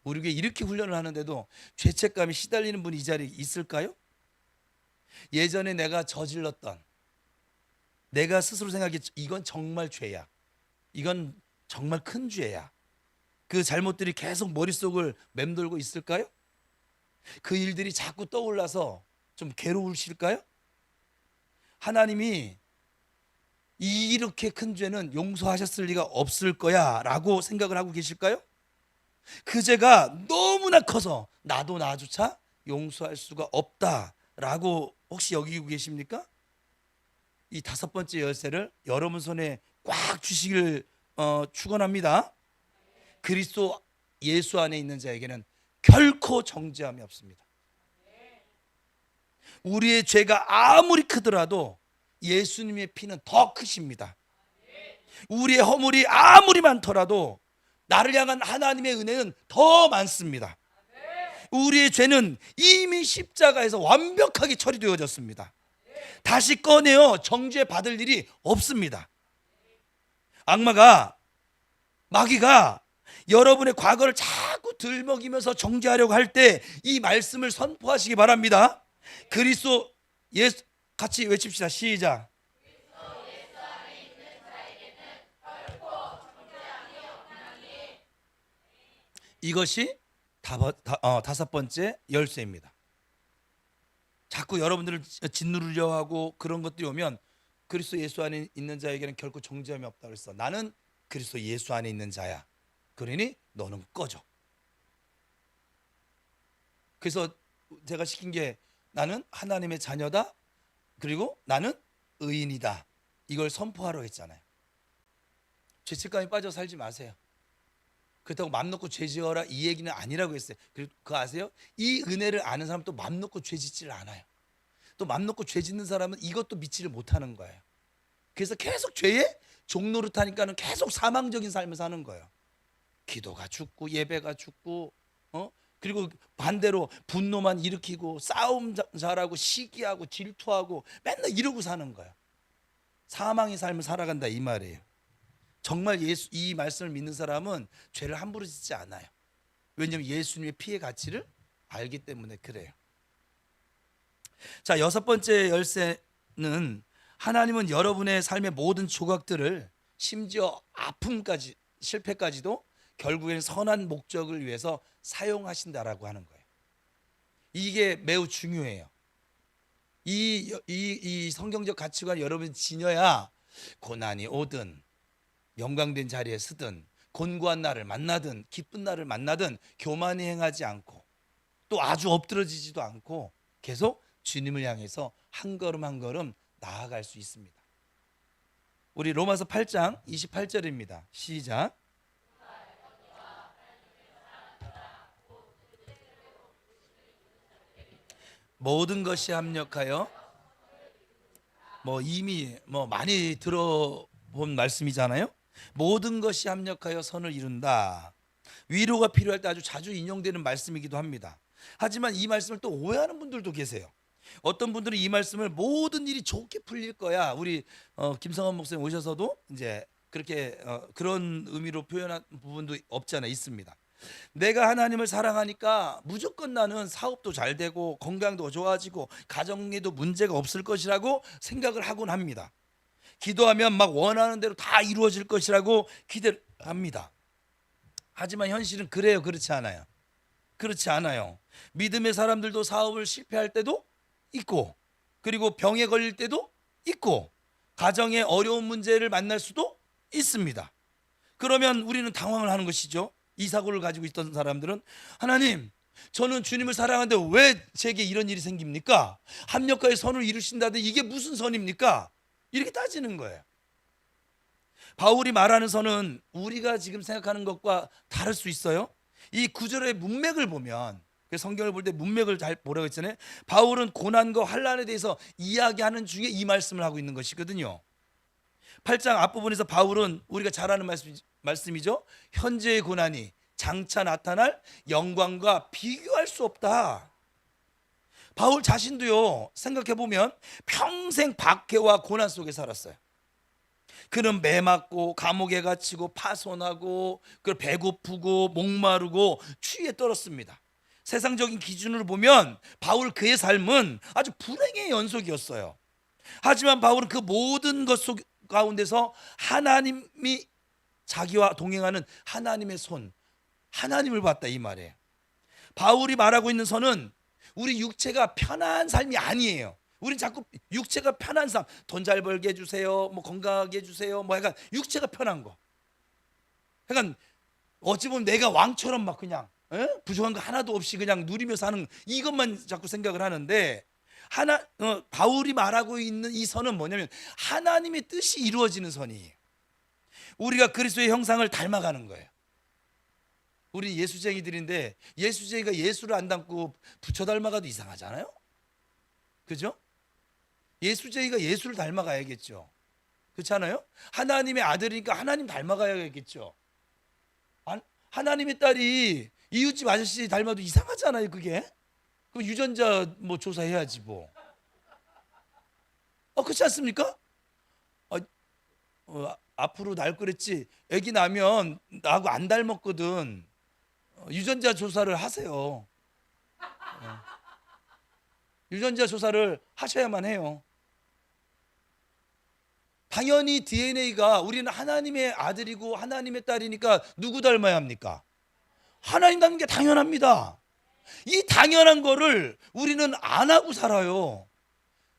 우리에게 이렇게 훈련을 하는데도 죄책감이 시달리는 분이 이 자리에 있을까요? 예전에 내가 저질렀던, 내가 스스로 생각했지, 이건 정말 죄야, 이건 정말 큰 죄야, 그 잘못들이 계속 머릿속을 맴돌고 있을까요? 그 일들이 자꾸 떠올라서 좀 괴로우실까요? 하나님이 이렇게 큰 죄는 용서하셨을 리가 없을 거야 라고 생각을 하고 계실까요? 그 죄가 너무나 커서 나도 나조차 용서할 수가 없다라고 혹시 여기고 계십니까? 이 5번째 열쇠를 여러분 손에 꽉 주시길 축원합니다. 그리스도 예수 안에 있는 자에게는 결코 정죄함이 없습니다. 우리의 죄가 아무리 크더라도 예수님의 피는 더 크십니다. 우리의 허물이 아무리 많더라도 나를 향한 하나님의 은혜는 더 많습니다. 우리의 죄는 이미 십자가에서 완벽하게 처리되어졌습니다. 다시 꺼내어 정죄 받을 일이 없습니다. 마귀가 여러분의 과거를 자꾸 들먹이면서 정죄하려고 할 때 이 말씀을 선포하시기 바랍니다. 그리스도 예수, 같이 외칩시다. 시작. 이것이 5번째 열쇠입니다. 자꾸 여러분들을 짓누르려 하고 그런 것들이 오면, 그리스도 예수 안에 있는 자에게는 결코 정죄함이 없다 그랬어. 나는 그리스도 예수 안에 있는 자야. 그러니 너는 꺼져. 그래서 제가 시킨 게, 나는 하나님의 자녀다, 그리고 나는 의인이다, 이걸 선포하러 했잖아요. 죄책감에 빠져 살지 마세요. 그렇다고 맘 놓고 죄 지어라 이 얘기는 아니라고 했어요. 그리고 그거 아세요? 이 은혜를 아는 사람 또 맘 놓고 죄 짓지를 않아요. 또 맘 놓고 죄 짓는 사람은 이것도 믿지를 못하는 거예요. 그래서 계속 죄의 종노릇하니까는 계속 사망적인 삶을 사는 거예요. 기도가 죽고 예배가 죽고, 그리고 반대로 분노만 일으키고 싸움 잘하고 시기하고 질투하고 맨날 이러고 사는 거예요. 사망의 삶을 살아간다 이 말이에요. 정말 이 말씀을 믿는 사람은 죄를 함부로 짓지 않아요. 왜냐하면 예수님의 피의 가치를 알기 때문에 그래요. 자, 6번째 열쇠는, 하나님은 여러분의 삶의 모든 조각들을, 심지어 아픔까지, 실패까지도 결국에는 선한 목적을 위해서 사용하신다라고 하는 거예요. 이게 매우 중요해요. 이 성경적 가치관 여러분이 지녀야 고난이 오든 영광된 자리에 서든 곤고한 날을 만나든 기쁜 날을 만나든 교만히 행하지 않고 또 아주 엎드러지지도 않고 계속 주님을 향해서 한 걸음 한 걸음 나아갈 수 있습니다. 우리 로마서 8장 28절입니다. 시작. 모든 것이 합력하여, 이미 많이 들어본 말씀이잖아요. 모든 것이 합력하여 선을 이룬다. 위로가 필요할 때 아주 자주 인용되는 말씀이기도 합니다. 하지만 이 말씀을 또 오해하는 분들도 계세요. 어떤 분들은 이 말씀을 모든 일이 좋게 풀릴 거야. 우리 김성환 목사님 오셔서도 이제 그렇게 그런 의미로 표현한 부분도 없지 않아 있습니다. 내가 하나님을 사랑하니까 무조건 나는 사업도 잘 되고 건강도 좋아지고 가정에도 문제가 없을 것이라고 생각을 하곤 합니다. 기도하면 막 원하는 대로 다 이루어질 것이라고 기대를 합니다. 하지만 현실은 그래요? 그렇지 않아요? 그렇지 않아요. 믿음의 사람들도 사업을 실패할 때도 있고, 그리고 병에 걸릴 때도 있고, 가정에 어려운 문제를 만날 수도 있습니다. 그러면 우리는 당황을 하는 것이죠. 이 사고를 가지고 있던 사람들은, 하나님, 저는 주님을 사랑하는데 왜 제게 이런 일이 생깁니까? 합력하여 선을 이루신다는데 이게 무슨 선입니까? 이렇게 따지는 거예요. 바울이 말하는 선은 우리가 지금 생각하는 것과 다를 수 있어요. 이 구절의 문맥을 보면, 성경을 볼 때 문맥을 잘 보라고 했잖아요. 바울은 고난과 환난에 대해서 이야기하는 중에 이 말씀을 하고 있는 것이거든요. 8장 앞부분에서 바울은 우리가 잘 아는 말씀이죠. 현재의 고난이 장차 나타날 영광과 비교할 수 없다. 바울 자신도요, 생각해보면 평생 박해와 고난 속에 살았어요. 그는 매 맞고 감옥에 갇히고 파손하고 배고프고 목마르고 추위에 떨었습니다. 세상적인 기준으로 보면 바울 그의 삶은 아주 불행의 연속이었어요. 하지만 바울은 그 모든 것 속 가운데서 하나님이 자기와 동행하는 하나님의 손, 하나님을 봤다, 이 말이에요. 바울이 말하고 있는 선은 우리 육체가 편한 삶이 아니에요. 우린 자꾸 육체가 편한 삶, 돈 잘 벌게 해주세요, 건강하게 해주세요, 약간 육체가 편한 거. 약간 어찌 보면 내가 왕처럼 막 그냥 부족한 거 하나도 없이 그냥 누리며 사는 이것만 자꾸 생각을 하는데, 바울이 말하고 있는 이 선은 뭐냐면 하나님의 뜻이 이루어지는 선이에요. 우리가 그리스도의 형상을 닮아가는 거예요. 우리 예수쟁이들인데 예수쟁이가 예수를 안 닮고 부처 닮아가도 이상하잖아요. 그죠? 예수쟁이가 예수를 닮아가야겠죠. 그렇지 않아요? 하나님의 아들이니까 하나님 닮아가야겠죠. 하나님의 딸이 이웃집 아저씨 닮아도 이상하잖아요. 그게 그 유전자 조사해야지 뭐. 그렇지 않습니까? 앞으로 날 그랬지, 애기 나면 나하고 안 닮았거든. 유전자 조사를 하세요. 유전자 조사를 하셔야만 해요. 당연히 DNA가, 우리는 하나님의 아들이고 하나님의 딸이니까 누구 닮아야 합니까? 하나님 닮는 게 당연합니다. 이 당연한 거를 우리는 안 하고 살아요.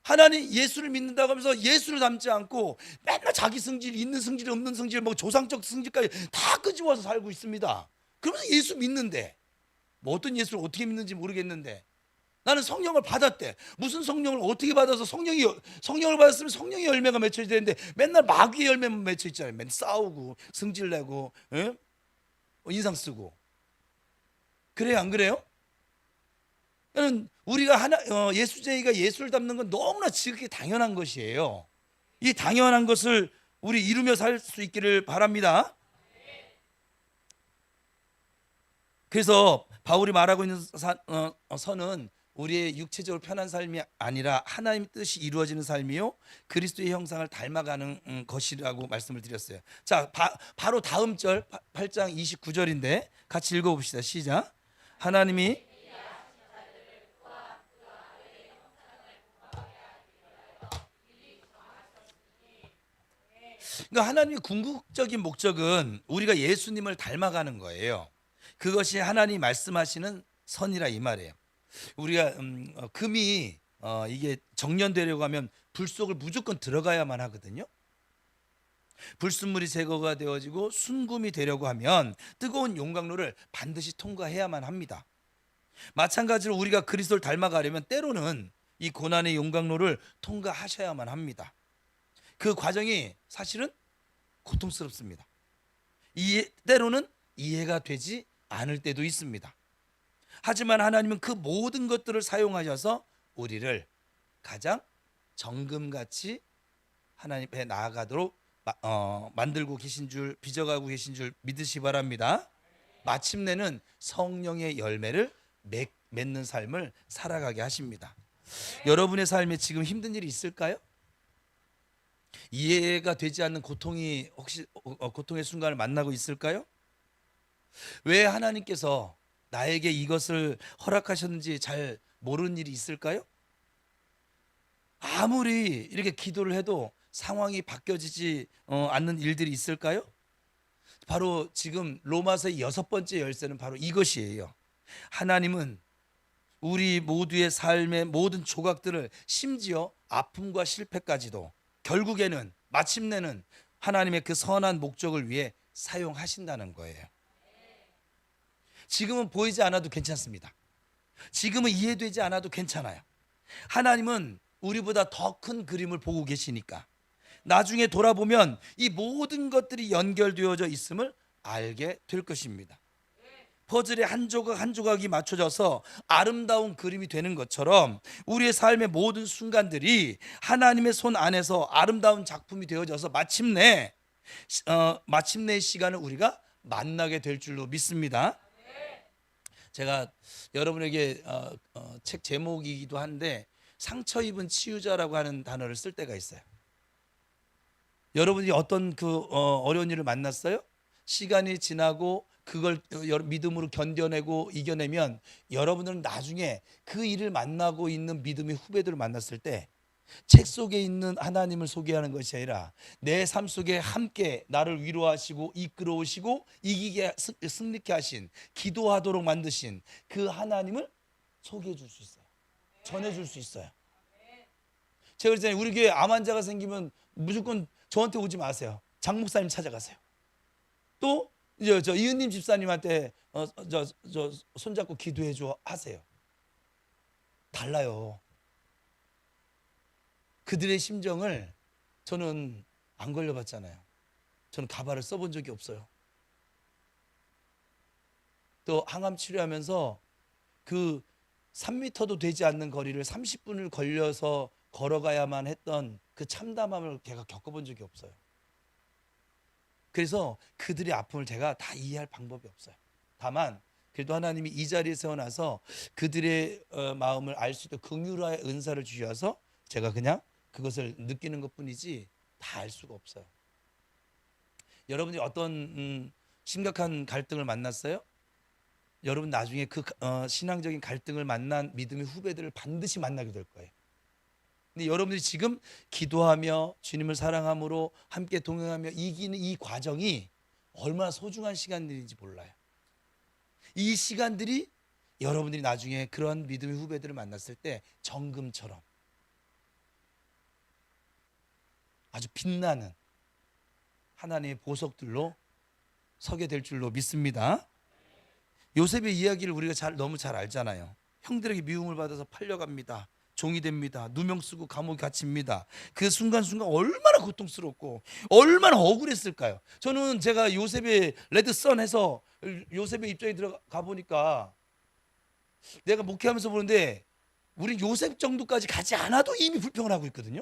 하나님 예수를 믿는다고 하면서 예수를 닮지 않고 맨날 자기 성질, 있는 성질, 없는 성질, 조상적 성질까지 다 끄집어서 살고 있습니다. 그러면서 예수 믿는데, 어떤 예수를 어떻게 믿는지 모르겠는데, 나는 성령을 받았대. 무슨 성령을 어떻게 받아서 성령을 받았으면 성령의 열매가 맺혀야 되는데 맨날 마귀의 열매만 맺혀 있잖아요. 맨날 싸우고 승질내고 인상 쓰고. 그래요, 안 그래요? 우리가 예수쟁이가 예수를 닮는 건 너무나 지극히 당연한 것이에요. 이 당연한 것을 우리 이루며 살 수 있기를 바랍니다. 그래서 바울이 말하고 있는 선은 우리의 육체적으로 편한 삶이 아니라 하나님의 뜻이 이루어지는 삶이요, 그리스도의 형상을 닮아가는 것이라고 말씀을 드렸어요. 자, 바로 다음 절 8장 29절인데 같이 읽어봅시다. 시작. 하나님이 그러니까 하나님의 궁극적인 목적은 우리가 예수님을 닮아가는 거예요. 그것이 하나님이 말씀하시는 선이라 이 말이에요. 우리가 금이 이게 정련되려고 하면 불 속을 무조건 들어가야만 하거든요. 불순물이 제거가 되어지고 순금이 되려고 하면 뜨거운 용광로를 반드시 통과해야만 합니다. 마찬가지로 우리가 그리스도를 닮아가려면 때로는 이 고난의 용광로를 통과하셔야만 합니다. 그 과정이 사실은 고통스럽습니다. 때로는 이해가 되지 않을 때도 있습니다. 하지만 하나님은 그 모든 것들을 사용하셔서 우리를 가장 정금같이 하나님 앞에 나아가도록 만들고 계신 줄, 빚어가고 계신 줄 믿으시 바랍니다. 마침내는 성령의 열매를 맺는 삶을 살아가게 하십니다. 여러분의 삶에 지금 힘든 일이 있을까요? 이해가 되지 않는 고통이 혹시 고통의 순간을 만나고 있을까요? 왜 하나님께서 나에게 이것을 허락하셨는지 잘 모르는 일이 있을까요? 아무리 이렇게 기도를 해도 상황이 바뀌어지지 않는 일들이 있을까요? 바로 지금 로마서의 6번째 열쇠는 바로 이것이에요. 하나님은 우리 모두의 삶의 모든 조각들을, 심지어 아픔과 실패까지도 결국에는 마침내는 하나님의 그 선한 목적을 위해 사용하신다는 거예요. 지금은 보이지 않아도 괜찮습니다. 지금은 이해되지 않아도 괜찮아요. 하나님은 우리보다 더 큰 그림을 보고 계시니까 나중에 돌아보면 이 모든 것들이 연결되어져 있음을 알게 될 것입니다. 퍼즐의 한 조각 한 조각이 맞춰져서 아름다운 그림이 되는 것처럼 우리의 삶의 모든 순간들이 하나님의 손 안에서 아름다운 작품이 되어져서 마침내의 시간을 우리가 만나게 될 줄로 믿습니다. 제가 여러분에게 책 제목이기도 한데 상처 입은 치유자라고 하는 단어를 쓸 때가 있어요. 여러분이 어떤 어려운 일을 만났어요? 시간이 지나고 그걸 믿음으로 견뎌내고 이겨내면 여러분들은 나중에 그 일을 만나고 있는 믿음의 후배들을 만났을 때 책 속에 있는 하나님을 소개하는 것이 아니라 내 삶 속에 함께 나를 위로하시고 이끌어오시고 이기게 승리케 하신, 기도하도록 만드신 그 하나님을 소개해 줄 수 있어요. 전해 줄 수 있어요. 제가 그랬잖아요. 우리 교회 암 환자가 생기면 무조건 저한테 오지 마세요. 장 목사님 찾아가세요. 또 저 이은님 집사님한테 저 손잡고 기도해 줘 하세요. 달라요. 그들의 심정을 저는 안 걸려봤잖아요. 저는 가발을 써본 적이 없어요. 또 항암 치료하면서 그 3m도 되지 않는 거리를 30분을 걸려서 걸어가야만 했던 그 참담함을 제가 겪어본 적이 없어요. 그래서 그들의 아픔을 제가 다 이해할 방법이 없어요. 다만 그래도 하나님이 이 자리에 세워놔서 그들의 마음을 알 수 있도록 긍휼의 은사를 주셔서 제가 그냥 그것을 느끼는 것뿐이지 다 알 수가 없어요. 여러분이 어떤 심각한 갈등을 만났어요? 여러분 나중에 그 신앙적인 갈등을 만난 믿음의 후배들을 반드시 만나게 될 거예요. 근데 여러분들이 지금 기도하며 주님을 사랑함으로 함께 동행하며 이기는 이 과정이 얼마나 소중한 시간들인지 몰라요. 이 시간들이 여러분들이 나중에 그런 믿음의 후배들을 만났을 때 정금처럼 아주 빛나는 하나님의 보석들로 서게 될 줄로 믿습니다. 요셉의 이야기를 우리가 너무 잘 알잖아요. 형들에게 미움을 받아서 팔려갑니다. 종이 됩니다. 누명 쓰고 감옥에 갇힙니다. 그 순간순간 얼마나 고통스럽고 얼마나 억울했을까요? 저는 제가 요셉의 레드선 해서 요셉의 입장에 들어가 보니까 내가 목회하면서 보는데 우리 요셉 정도까지 가지 않아도 이미 불평을 하고 있거든요.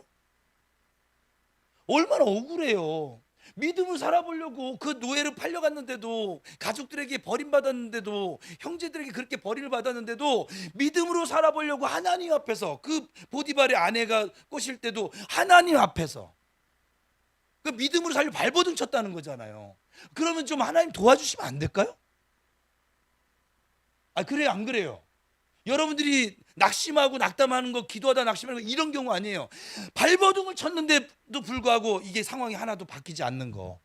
얼마나 억울해요. 믿음을 살아보려고 그 노예를 팔려갔는데도, 가족들에게 버림받았는데도, 형제들에게 그렇게 버림을 받았는데도 믿음으로 살아보려고 하나님 앞에서, 그 보디발의 아내가 꼬실 때도 하나님 앞에서 그 믿음으로 살려 발버둥 쳤다는 거잖아요. 그러면 좀 하나님 도와주시면 안 될까요? 그래요 안 그래요? 여러분들이 낙심하고 낙담하는 거, 기도하다 낙심하는 거 이런 경우 아니에요. 발버둥을 쳤는데도 불구하고 이게 상황이 하나도 바뀌지 않는 거,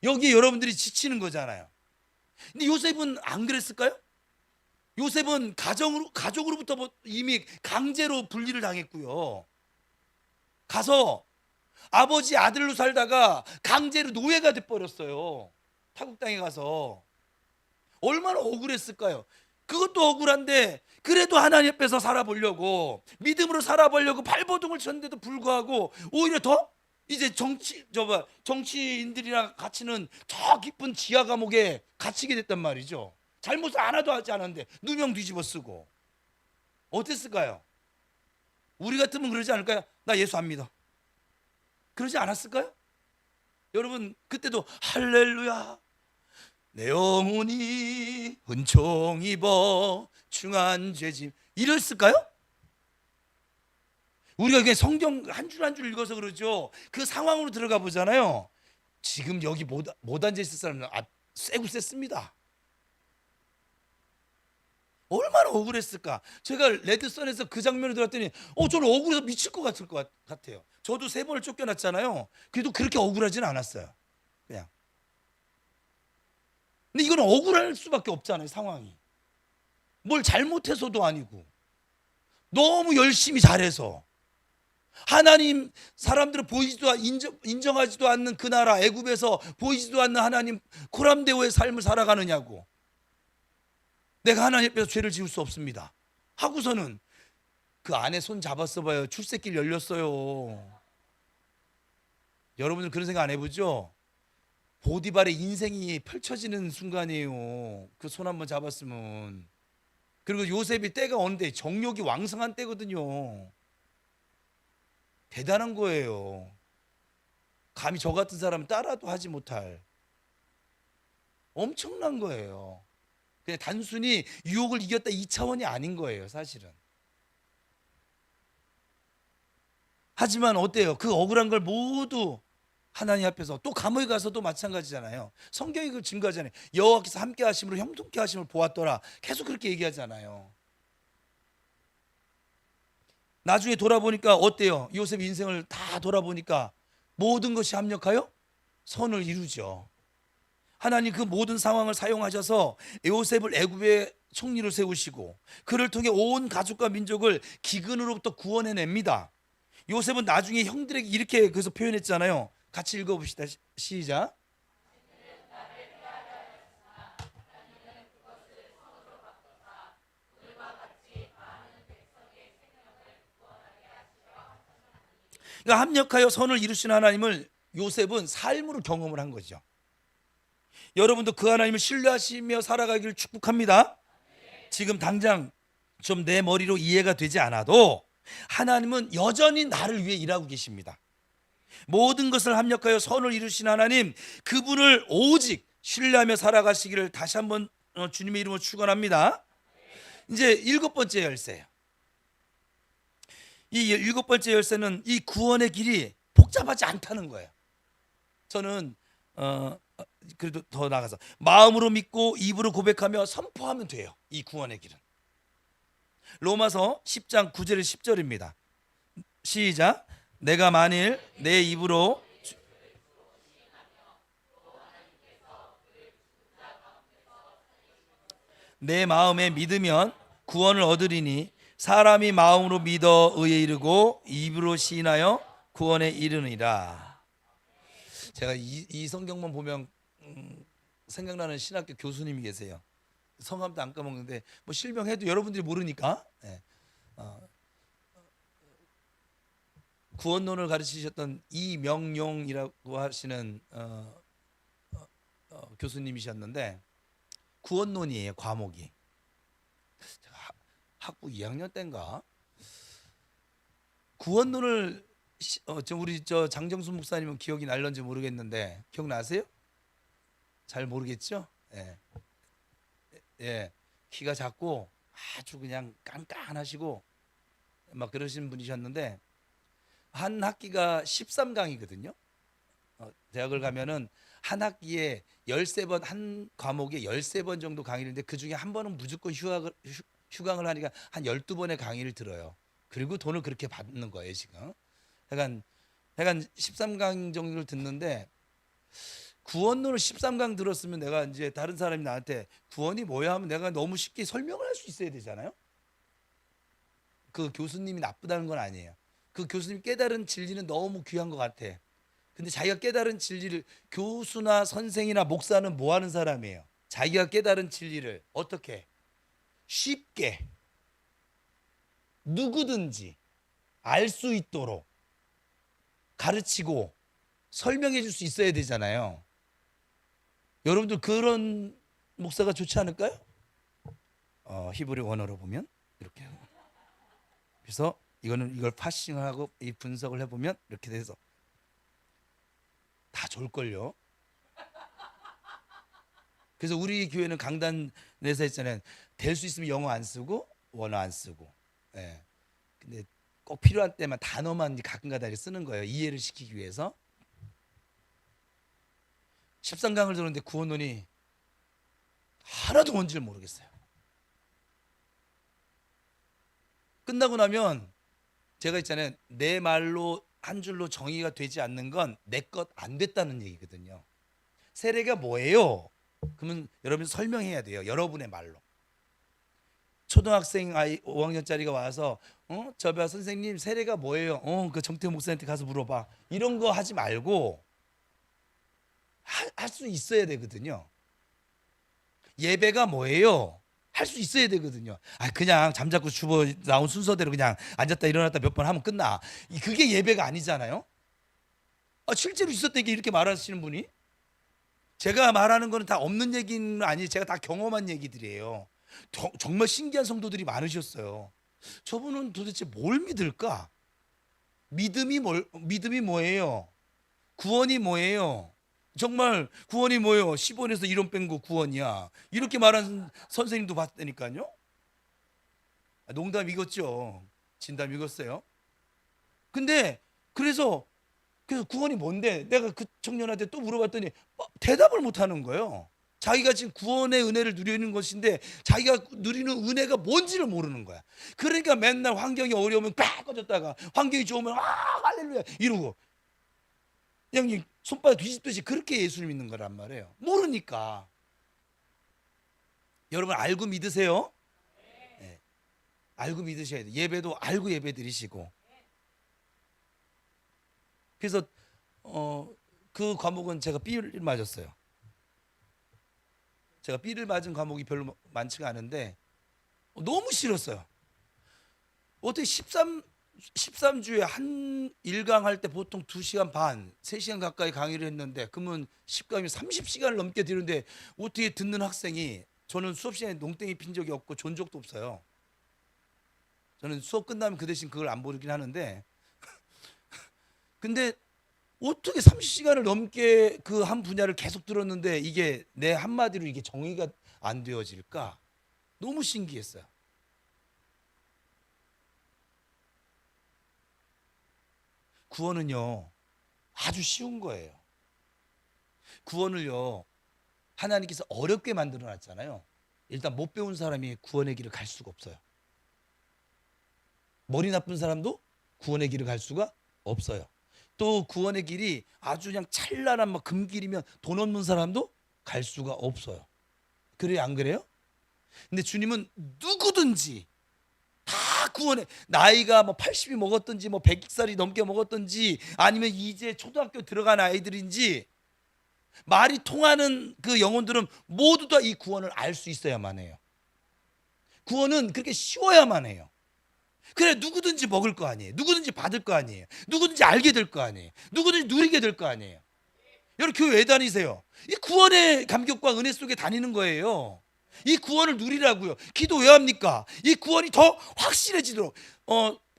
여기에 여러분들이 지치는 거잖아요. 근데 요셉은 안 그랬을까요? 요셉은 가족으로부터 이미 강제로 분리를 당했고요. 가서 아버지 아들로 살다가 강제로 노예가 돼버렸어요. 타국 땅에 가서. 얼마나 억울했을까요? 그것도 억울한데 그래도 하나님 앞에서 살아보려고, 믿음으로 살아보려고 발버둥을 쳤는데도 불구하고 오히려 더 이제 정치인들이랑 같이는 더 깊은 지하 감옥에 갇히게 됐단 말이죠. 잘못을 하나도 하지 않았는데 누명 뒤집어 쓰고. 어땠을까요? 우리 같으면 그러지 않을까요? 나 예수 안 믿어. 그러지 않았을까요? 여러분 그때도 할렐루야 내 영혼이 은총 입어 중한 죄짐 이랬을까요? 우리가 그냥 성경 한 줄 한 줄 읽어서 그러죠. 그 상황으로 들어가 보잖아요. 지금 여기 못 앉아 있을 사람은 쎄고 쎄습니다. 얼마나 억울했을까. 제가 레드선에서 그 장면을 들었더니 저는 억울해서 미칠 것 같을 것 같아요. 저도 3번을 쫓겨났잖아요. 그래도 그렇게 억울하진 않았어요. 그냥. 근데 이건 억울할 수밖에 없잖아요. 상황이. 뭘 잘못해서도 아니고 너무 열심히 잘해서 하나님 사람들은 보이지도 인정하지도 않는 그 나라 애굽에서 보이지도 않는 하나님 코람데오의 삶을 살아가느냐고. 내가 하나님 앞에서 죄를 지을 수 없습니다 하고서는 그 안에 손 잡았어 봐요. 출세길 열렸어요. 여러분들 그런 생각 안 해보죠? 보디발의 인생이 펼쳐지는 순간이에요. 그 손 한번 잡았으면. 그리고 요셉이 때가 언제 정욕이 왕성한 때거든요. 대단한 거예요. 감히 저 같은 사람 따라도 하지 못할 엄청난 거예요. 그냥 단순히 유혹을 이겼다 이 차원이 아닌 거예요, 사실은. 하지만 어때요? 그 억울한 걸 모두 하나님 앞에서, 또 감옥에 가서도 마찬가지잖아요. 성경이 그 증거하잖아요. 여호와께서 함께 하심으로 형통케 하심을 보았더라. 계속 그렇게 얘기하잖아요. 나중에 돌아보니까 어때요? 요셉 인생을 다 돌아보니까 모든 것이 합력하여 선을 이루죠. 하나님 그 모든 상황을 사용하셔서 요셉을 애굽의 총리로 세우시고 그를 통해 온 가족과 민족을 기근으로부터 구원해냅니다. 요셉은 나중에 형들에게 이렇게 그래서 표현했잖아요. 같이 읽어봅시다. 시작. 그러니까 합력하여 선을 이루신 하나님을 요셉은 삶으로 경험을 한 거죠. 여러분도 그 하나님을 신뢰하시며 살아가기를 축복합니다. 지금 당장 좀 내 머리로 이해가 되지 않아도 하나님은 여전히 나를 위해 일하고 계십니다. 모든 것을 합력하여 선을 이루신 하나님, 그분을 오직 신뢰하며 살아가시기를 다시 한번 주님의 이름으로 축원합니다. 이제 7번째 열쇠예요. 이 7번째 열쇠는 이 구원의 길이 복잡하지 않다는 거예요. 저는 그래도 더 나가서 마음으로 믿고 입으로 고백하며 선포하면 돼요. 이 구원의 길은. 로마서 10장 9절 10절입니다. 시작. 내가 만일 내 입으로 내 마음에 믿으면 구원을 얻으리니 사람이 마음으로 믿어 의에 이르고 입으로 시인하여 구원에 이르느니라. 제가 이 성경만 보면 생각나는 신학교 교수님이 계세요. 성함도 안 까먹는데 뭐 실명해도 여러분들이 모르니까. 네. 구원론을 가르치셨던 이명용이라고 하시는 교수님이셨는데 구원론이에요. 과목이. 학부 2학년 때인가 구원론을 우리 장정순 목사님은 기억이 날런지 모르겠는데 기억나세요? 잘 모르겠죠? 예. 예. 키가 작고 아주 그냥 깐깐하시고 막 그러신 분이셨는데 한 학기가 13강이거든요. 대학을 가면은 한 학기에 13번 한 과목에 13번 정도 강의를 했는데 그중에 한 번은 무조건 휴강을 하니까 한 12번의 강의를 들어요. 그리고 돈을 그렇게 받는 거예요, 지금. 약간 13강 정도를 듣는데 구원론을 13강 들었으면 내가 이제 다른 사람이 나한테 구원이 뭐야 하면 내가 너무 쉽게 설명을 할 수 있어야 되잖아요. 그 교수님이 나쁘다는 건 아니에요. 그 교수님 깨달은 진리는 너무 귀한 것 같아. 근데 자기가 깨달은 진리를 교수나 선생이나 목사는 뭐 하는 사람이에요? 자기가 깨달은 진리를 어떻게 쉽게 누구든지 알 수 있도록 가르치고 설명해 줄 수 있어야 되잖아요. 여러분들 그런 목사가 좋지 않을까요? 히브리 원어로 보면 이렇게. 그래서 이걸 파싱을 하고 이 분석을 해보면 이렇게 돼서 다 좋을걸요. 그래서 우리 교회는 강단에서 했잖아요. 될 수 있으면 영어 안 쓰고 원어 안 쓰고. 예. 근데 꼭 필요한 때만 단어만 가끔가다 쓰는 거예요. 이해를 시키기 위해서. 13강을 들었는데 구원론이 하나도 뭔지를 모르겠어요. 끝나고 나면 제가 있잖아요. 내 말로 한 줄로 정의가 되지 않는 건 내 것 안 됐다는 얘기거든요. 세례가 뭐예요? 그러면 여러분 설명해야 돼요. 여러분의 말로. 초등학생 아이 5학년짜리가 와서 저봐 선생님 세례가 뭐예요? 그 정태호 목사님한테 가서 물어봐. 이런 거 하지 말고 할 수 있어야 되거든요. 예배가 뭐예요? 할 수 있어야 되거든요. 그냥 잠자고 주워 나온 순서대로 그냥 앉았다 일어났다 몇 번 하면 끝나. 그게 예배가 아니잖아요. 실제로 있었던 게 이렇게 말하시는 분이, 제가 말하는 거는 다 없는 얘기는 아니에요. 제가 다 경험한 얘기들이에요. 정말 신기한 성도들이 많으셨어요. 저분은 도대체 뭘 믿을까? 믿음이 뭐예요? 구원이 뭐예요? 정말 구원이 뭐예요? 10원에서 1원 뺀 거 구원이야. 이렇게 말하는 선생님도 봤다니까요. 농담이겠죠. 진담이겠어요. 근데 그래서 구원이 뭔데? 내가 그 청년한테 또 물어봤더니 대답을 못 하는 거예요. 자기가 지금 구원의 은혜를 누리는 것인데 자기가 누리는 은혜가 뭔지를 모르는 거야. 그러니까 맨날 환경이 어려우면 꽉 꺼졌다가 환경이 좋으면 할렐루야 이러고 그냥 손바닥 뒤집듯이 그렇게 예수를 믿는 거란 말이에요. 모르니까. 여러분 알고 믿으세요? 네. 알고 믿으셔야 돼요. 예배도 알고 예배 드리시고. 그래서 그 과목은 제가 B를 맞았어요. 제가 B를 맞은 과목이 별로 많지가 않은데 너무 싫었어요. 어떻게 13주에 한 1강 할 때 보통 2시간 반, 3시간 가까이 강의를 했는데 그러면 10강이면 30시간을 넘게 들는데 어떻게 듣는 학생이, 저는 수업 시간에 농땡이 핀 적이 없고 존 적도 없어요. 저는 수업 끝나면 그 대신 그걸 안 보긴 하는데 근데 어떻게 30시간을 넘게 그 한 분야를 계속 들었는데 이게 내 한마디로 이게 정의가 안 되어질까? 너무 신기했어요. 구원은요 아주 쉬운 거예요. 구원을요 하나님께서 어렵게 만들어 놨잖아요. 일단 못 배운 사람이 구원의 길을 갈 수가 없어요. 머리 나쁜 사람도 구원의 길을 갈 수가 없어요. 또 구원의 길이 아주 그냥 찬란한 막 금길이면 돈 없는 사람도 갈 수가 없어요. 그래요, 안 그래요? 근데 주님은 누구든지 다 구원해. 나이가 뭐 80이 먹었든지 뭐 100살이 넘게 먹었든지 아니면 이제 초등학교 들어간 아이들인지 말이 통하는 그 영혼들은 모두 다 이 구원을 알 수 있어야만 해요. 구원은 그렇게 쉬워야만 해요. 그래 누구든지 먹을 거 아니에요. 누구든지 받을 거 아니에요. 누구든지 알게 될 거 아니에요. 누구든지 누리게 될 거 아니에요. 여러분 교회 왜 다니세요? 이 구원의 감격과 은혜 속에 다니는 거예요. 이 구원을 누리라고요. 기도 왜 합니까? 이 구원이 더 확실해지도록.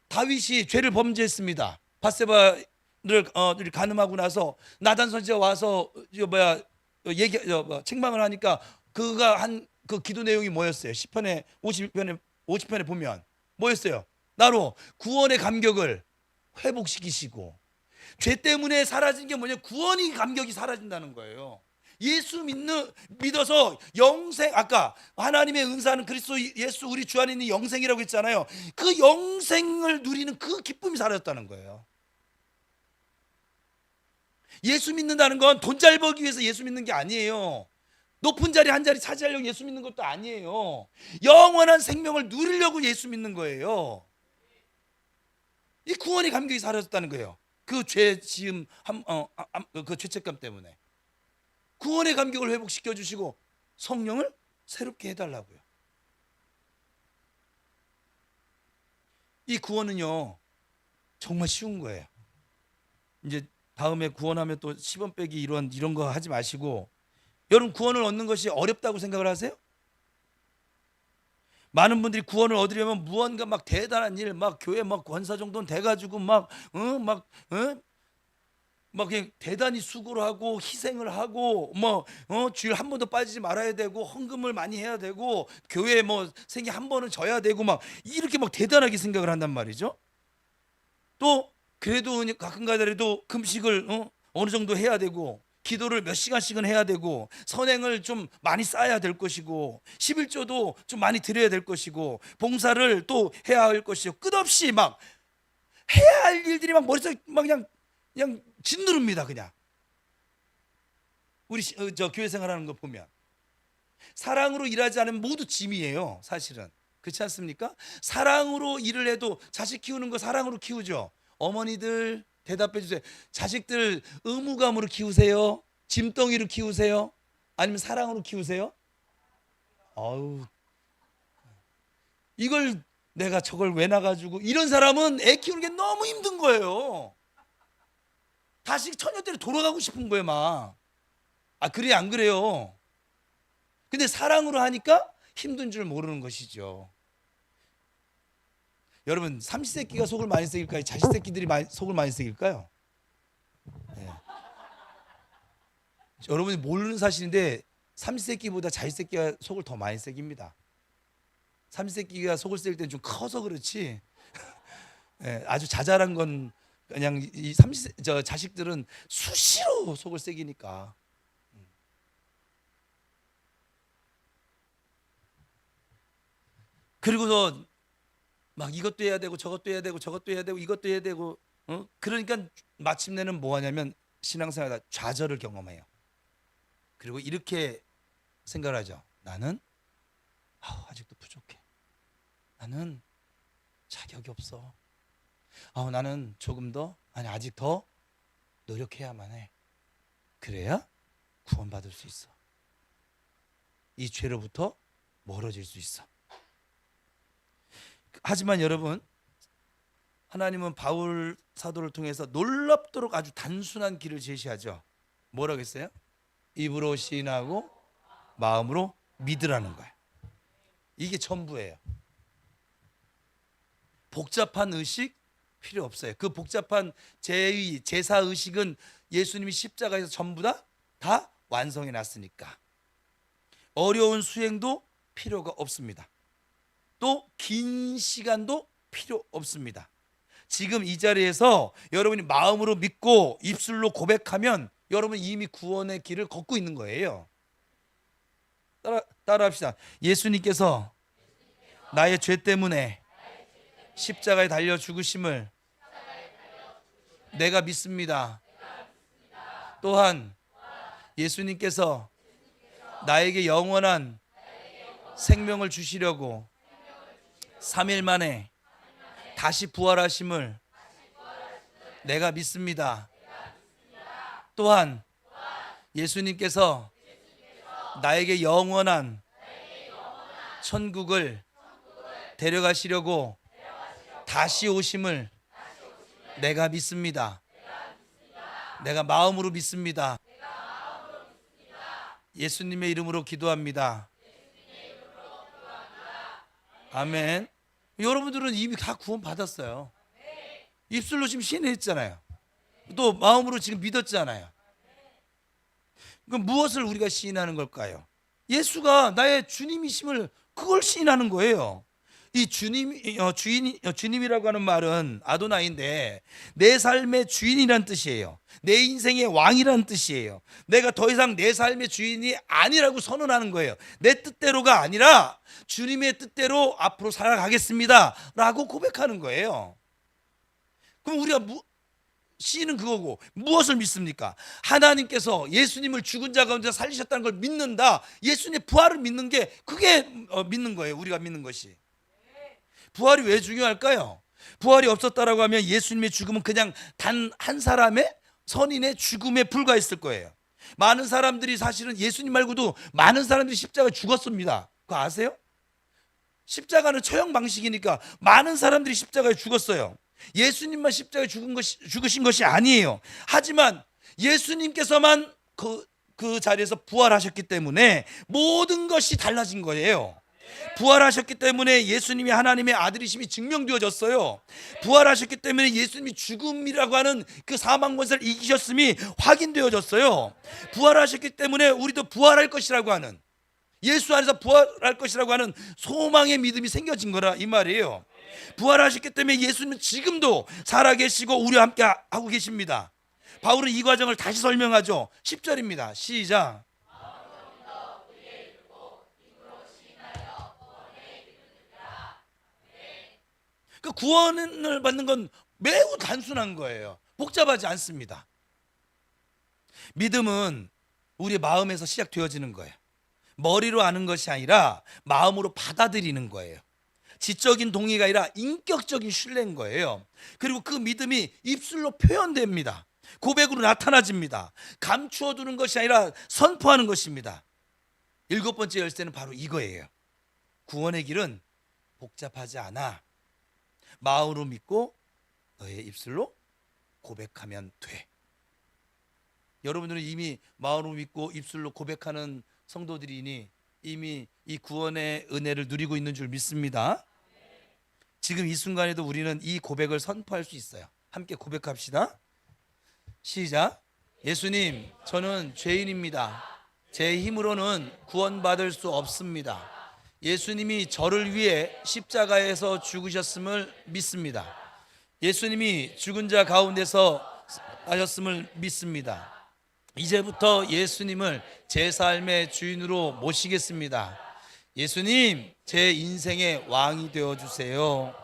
다윗이 죄를 범죄했습니다. 바세바를 간음하고 나서 나단 선지자 와서 책망을 하니까 그가 한 그 기도 내용이 뭐였어요? 10편에 50편에 보면 뭐였어요? 나로 구원의 감격을 회복시키시고, 죄 때문에 사라진 게 뭐냐? 구원의 감격이 사라진다는 거예요. 예수 믿어서 영생, 아까 하나님의 은사는 그리스도 예수 우리 주 안에 있는 영생이라고 했잖아요. 그 영생을 누리는 그 기쁨이 사라졌다는 거예요. 예수 믿는다는 건 돈 잘 벌기 위해서 예수 믿는 게 아니에요. 높은 자리 한 자리 차지하려고 예수 믿는 것도 아니에요. 영원한 생명을 누리려고 예수 믿는 거예요. 이 구원의 감격이 사라졌다는 거예요. 그 죄 지음 그 죄책감 때문에 구원의 감격을 회복시켜 주시고 성령을 새롭게 해달라고요. 이 구원은요 정말 쉬운 거예요. 이제 다음에 구원하면 또 10원 빼기 이런 거 하지 마시고, 여러분 구원을 얻는 것이 어렵다고 생각을 하세요? 많은 분들이 구원을 얻으려면 무언가 막 대단한 일, 막 교회 막 권사 정도는 돼가지고 막 그냥 대단히 수고를 하고 희생을 하고 주일 한 번도 빠지지 말아야 되고 헌금을 많이 해야 되고 교회에 뭐 생애 한 번은 져야 되고 막 이렇게 막 대단하게 생각을 한단 말이죠. 또 그래도 가끔 가다라도 금식을 어느 정도 해야 되고 기도를 몇 시간씩은 해야 되고 선행을 좀 많이 쌓아야 될 것이고 11조도 좀 많이 드려야 될 것이고 봉사를 또 해야 할 것이고 끝없이 막 해야 할 일들이 막 머릿속에 막 그냥 짓누릅니다. 그냥 우리 저 교회 생활하는 거 보면 사랑으로 일하지 않으면 모두 짐이에요. 사실은 그렇지 않습니까? 사랑으로 일을 해도 자식 키우는 거 사랑으로 키우죠. 어머니들 대답해 주세요. 자식들 의무감으로 키우세요? 짐덩이로 키우세요? 아니면 사랑으로 키우세요? 아우, 이걸 내가 저걸 왜 나가지고 이런 사람은 애 키우는 게 너무 힘든 거예요. 다시 처녀 때로 돌아가고 싶은 거예요, 막. 그래 안 그래요? 근데 사랑으로 하니까 힘든 줄 모르는 것이죠. 여러분, 삼시세끼가 속을 많이 새길까요? 자식새끼들이 속을 많이 새길까요? 네. 여러분이 모르는 사실인데 삼시세끼보다 자식새끼가 속을 더 많이 새깁니다. 삼시세끼가 속을 새길 때는 좀 커서 그렇지 네, 아주 자잘한 건 그냥 저 자식들은 수시로 속을 새기니까. 그리고서 막 이것도 해야 되고 저것도 해야 되고 저것도 해야 되고 이것도 해야 되고 그러니까 마침내는 뭐 하냐면 신앙생활하다 좌절을 경험해요. 그리고 이렇게 생각을 하죠. 나는 아직도 부족해. 나는 자격이 없어. 나는 조금 더 아직 더 노력해야만 해. 그래야 구원받을 수 있어. 이 죄로부터 멀어질 수 있어. 하지만 여러분, 하나님은 바울 사도를 통해서 놀랍도록 아주 단순한 길을 제시하죠. 뭐라고 했어요? 입으로 시인하고 마음으로 믿으라는 거예요. 이게 전부예요. 복잡한 의식 필요 없어요. 그 복잡한 제의, 제사 의식은 예수님이 십자가에서 전부 다 완성해 놨으니까 어려운 수행도 필요가 없습니다. 또 긴 시간도 필요 없습니다. 지금 이 자리에서 여러분이 마음으로 믿고 입술로 고백하면 여러분 이미 구원의 길을 걷고 있는 거예요. 따라합시다. 예수님께서 나의 죄 때문에 십자가에 달려 죽으심을 내가 믿습니다. 또한 예수님께서 나에게 영원한 생명을 주시려고 3일 만에 다시 부활하심을 내가 믿습니다. 또한 예수님께서 나에게 영원한 천국을 데려가시려고 다시 오심을 내가 믿습니다. 내가 마음으로 믿습니다. 예수님의 이름으로 기도합니다. 아멘. 여러분들은 이미 다 구원 받았어요. 입술로 지금 시인했잖아요. 또 마음으로 지금 믿었잖아요. 그럼 무엇을 우리가 시인하는 걸까요? 예수가 나의 주님이심을 그걸 시인하는 거예요. 이 주님이라고 하는 말은 아도나이인데 내 삶의 주인이란 뜻이에요. 내 인생의 왕이란 뜻이에요. 내가 더 이상 내 삶의 주인이 아니라고 선언하는 거예요. 내 뜻대로가 아니라 주님의 뜻대로 앞으로 살아가겠습니다 라고 고백하는 거예요. 그럼 우리가 시인은 그거고 무엇을 믿습니까? 하나님께서 예수님을 죽은 자 가운데 살리셨다는 걸 믿는다. 예수님의 부활을 믿는 게 그게 믿는 거예요. 우리가 믿는 것이. 부활이 왜 중요할까요? 부활이 없었다라고 하면 예수님의 죽음은 그냥 단 한 사람의 선인의 죽음에 불과했을 거예요. 많은 사람들이 사실은 예수님 말고도 많은 사람들이 십자가에 죽었습니다. 그거 아세요? 십자가는 처형 방식이니까 많은 사람들이 십자가에 죽었어요. 예수님만 십자가에 죽으신 것이 아니에요. 하지만 예수님께서만 그 자리에서 부활하셨기 때문에 모든 것이 달라진 거예요. 부활하셨기 때문에 예수님이 하나님의 아들이심이 증명되어졌어요. 부활하셨기 때문에 예수님이 죽음이라고 하는 그 사망 권세를 이기셨음이 확인되어졌어요. 부활하셨기 때문에 우리도 부활할 것이라고 하는, 예수 안에서 부활할 것이라고 하는 소망의 믿음이 생겨진 거라 이 말이에요. 부활하셨기 때문에 예수님은 지금도 살아계시고 우리와 함께 하고 계십니다. 바울은 이 과정을 다시 설명하죠. 10절입니다. 시작. 그 구원을 받는 건 매우 단순한 거예요. 복잡하지 않습니다. 믿음은 우리 마음에서 시작되어지는 거예요. 머리로 아는 것이 아니라 마음으로 받아들이는 거예요. 지적인 동의가 아니라 인격적인 신뢰인 거예요. 그리고 그 믿음이 입술로 표현됩니다. 고백으로 나타나집니다. 감추어 두는 것이 아니라 선포하는 것입니다. 7번째 열쇠는 바로 이거예요. 구원의 길은 복잡하지 않아. 마음으로 믿고 너의 입술로 고백하면 돼. 여러분들은 이미 마음으로 믿고 입술로 고백하는 성도들이니 이미 이 구원의 은혜를 누리고 있는 줄 믿습니다. 지금 이 순간에도 우리는 이 고백을 선포할 수 있어요. 함께 고백합시다. 시작. 예수님, 저는 죄인입니다. 제 힘으로는 구원받을 수 없습니다. 예수님이 저를 위해 십자가에서 죽으셨음을 믿습니다. 예수님이 죽은 자 가운데서 하셨음을 믿습니다. 이제부터 예수님을 제 삶의 주인으로 모시겠습니다. 예수님, 제 인생의 왕이 되어주세요.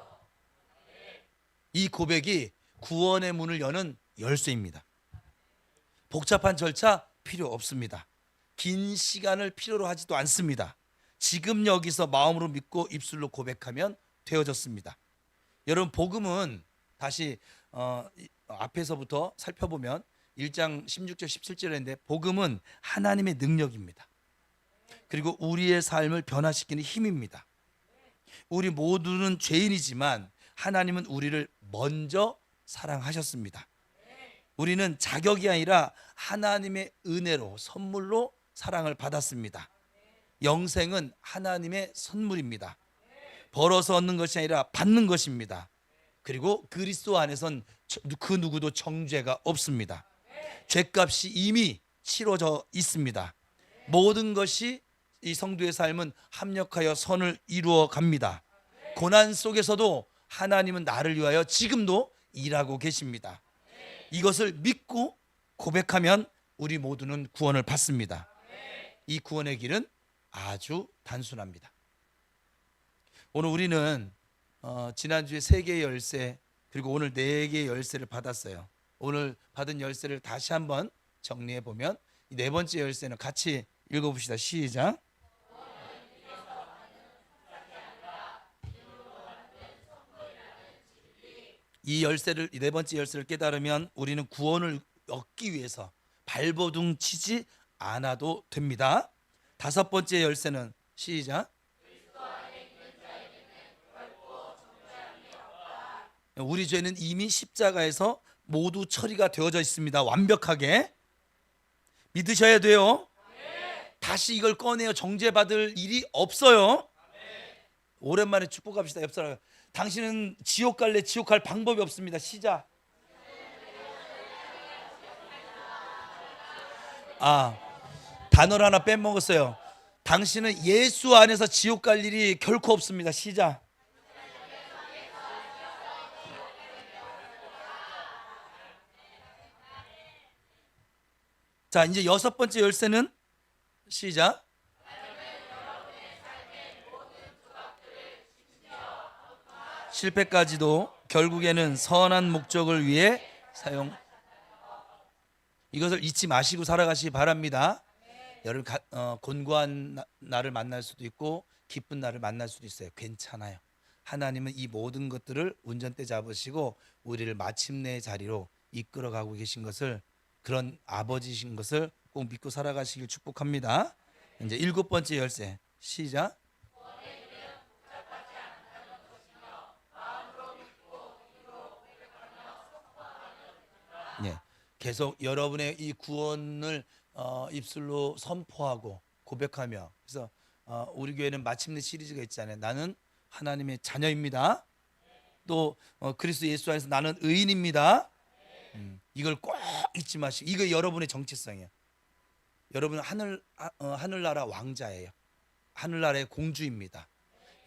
이 고백이 구원의 문을 여는 열쇠입니다. 복잡한 절차 필요 없습니다. 긴 시간을 필요로 하지도 않습니다. 지금 여기서 마음으로 믿고 입술로 고백하면 되어졌습니다. 여러분, 복음은 다시 앞에서부터 살펴보면 1장 16절 17절인데 복음은 하나님의 능력입니다. 그리고 우리의 삶을 변화시키는 힘입니다. 우리 모두는 죄인이지만 하나님은 우리를 먼저 사랑하셨습니다. 우리는 자격이 아니라 하나님의 은혜로, 선물로 사랑을 받았습니다. 영생은 하나님의 선물입니다. 벌어서 얻는 것이 아니라 받는 것입니다. 그리고 그리스도 안에선 그 누구도 정죄가 없습니다. 죄값이 이미 치러져 있습니다. 모든 것이 이 성도의 삶은 합력하여 선을 이루어 갑니다. 고난 속에서도 하나님은 나를 위하여 지금도 일하고 계십니다. 이것을 믿고 고백하면 우리 모두는 구원을 받습니다. 이 구원의 길은 아주 단순합니다. 오늘 우리는 지난주에 3개의 열쇠 그리고 오늘 4개의 열쇠를 받았어요. 오늘 받은 열쇠를 다시 한번 정리해 보면 이 4번째 열쇠는 같이 읽어봅시다. 시작. 이 4번째 열쇠를 깨달으면 우리는 구원을 얻기 위해서 발버둥 치지 않아도 됩니다. 5번째 열쇠는 시작. 우리 죄는 이미 십자가에서 모두 처리가 되어져 있습니다. 완벽하게 믿으셔야 돼요. 다시 이걸 꺼내어 정죄받을 일이 없어요. 오랜만에 축복합시다. 옆 사람, 당신은 지옥 갈래? 지옥 갈 방법이 없습니다. 시작. 단어를 하나 빼먹었어요. 당신은 예수 안에서 지옥 갈 일이 결코 없습니다. 시작. 자, 이제 6번째 열쇠는 시작. 실패까지도 결국에는 선한 목적을 위해 사용. 이것을 잊지 마시고 살아가시기 바랍니다. 여러분, 곤고한 날을 만날 수도 있고 기쁜 날을 만날 수도 있어요. 괜찮아요. 하나님은 이 모든 것들을 운전대 잡으시고 우리를 마침내 자리로 이끌어가고 계신 것을, 그런 아버지신 것을 꼭 믿고 살아가시길 축복합니다. 이제 7번째 열쇠 시작. 예. 계속 여러분의 이 구원을 입술로 선포하고 고백하며, 그래서 우리 교회는 마침내 시리즈가 있잖아요. 나는 하나님의 자녀입니다. 또 그리스도 예수 안에서 나는 의인입니다. 이걸 꼭 잊지 마시고, 이거 여러분의 정체성이에요. 여러분은 하늘나라 왕자예요. 하늘나라의 공주입니다.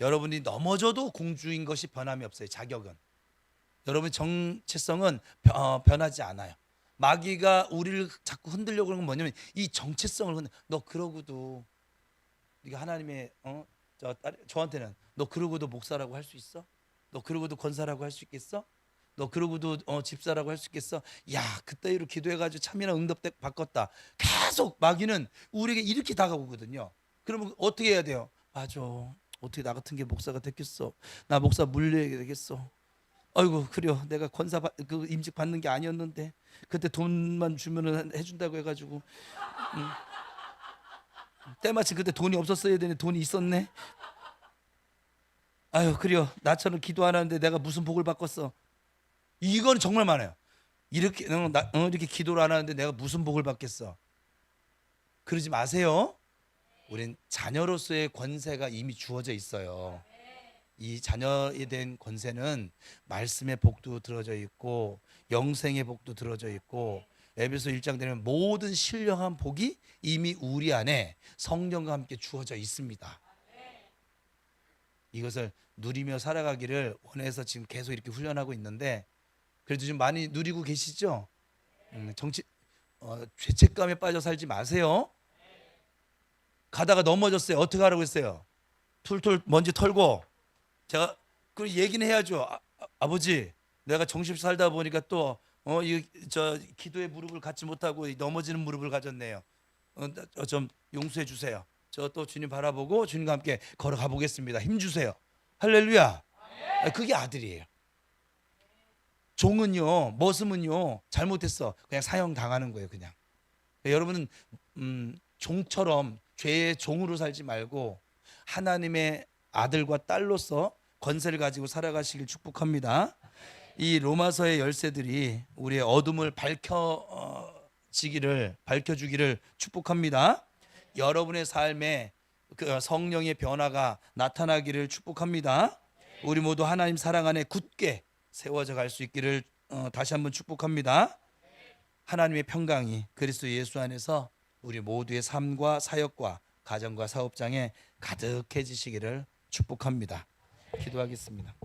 여러분이 넘어져도 공주인 것이 변함이 없어요. 자격은. 여러분의 정체성은 변하지 않아요. 마귀가 우리를 자꾸 흔들려고 그러는 건 뭐냐면 이 정체성을 너 그러고도 네가 하나님의 저한테는 너 그러고도 목사라고 할 수 있어? 너 그러고도 권사라고 할 수 있겠어? 너 그러고도 집사라고 할 수 있겠어? 야, 그따위로 기도해가지고 참이나 응답 바꿨다. 계속 마귀는 우리에게 이렇게 다가오거든요. 그러면 어떻게 해야 돼요? 맞아. 어떻게 나 같은 게 목사가 됐겠어? 나 목사 물려야 되겠어? 아이고, 그래요. 내가 그 임직 받는 게 아니었는데 그때 돈만 주면은 해준다고 해가지고 때마침 그때 돈이 없었어야 되는데 돈이 있었네. 아유, 그래요. 나처럼 기도 안 하는데 내가 무슨 복을 받겠어? 이건 정말 많아요. 이렇게 이렇게 기도를 안 하는데 내가 무슨 복을 받겠어? 그러지 마세요. 우린 자녀로서의 권세가 이미 주어져 있어요. 이 자녀에 대한 권세는 말씀의 복도 들어져 있고 영생의 복도 들어져 있고, 에베소 1장 되면 모든 신령한 복이 이미 우리 안에 성령과 함께 주어져 있습니다. 이것을 누리며 살아가기를 원해서 지금 계속 이렇게 훈련하고 있는데, 그래도 좀 많이 누리고 계시죠? 죄책감에 빠져 살지 마세요. 가다가 넘어졌어요. 어떻게 하라고 했어요? 툴툴 먼지 털고. 제가 그 얘기는 해야죠. 아버지, 내가 정신 살다 보니까 또 저 기도의 무릎을 갖지 못하고 넘어지는 무릎을 가졌네요. 좀 용서해 주세요. 저 또 주님 바라보고 주님과 함께 걸어가 보겠습니다. 힘 주세요. 할렐루야. 그게 아들이에요. 종은요, 머슴은요, 잘못했어 그냥 사형 당하는 거예요. 그냥. 여러분은 종처럼 죄의 종으로 살지 말고 하나님의 아들과 딸로서 권세를 가지고 살아가시길 축복합니다. 이 로마서의 열쇠들이 우리의 어둠을 밝혀주기를 축복합니다. 여러분의 삶에 그 성령의 변화가 나타나기를 축복합니다. 우리 모두 하나님 사랑 안에 굳게 세워져 갈 수 있기를 다시 한번 축복합니다. 하나님의 평강이 그리스도 예수 안에서 우리 모두의 삶과 사역과 가정과 사업장에 가득해지시기를 축복합니다. 기도하겠습니다.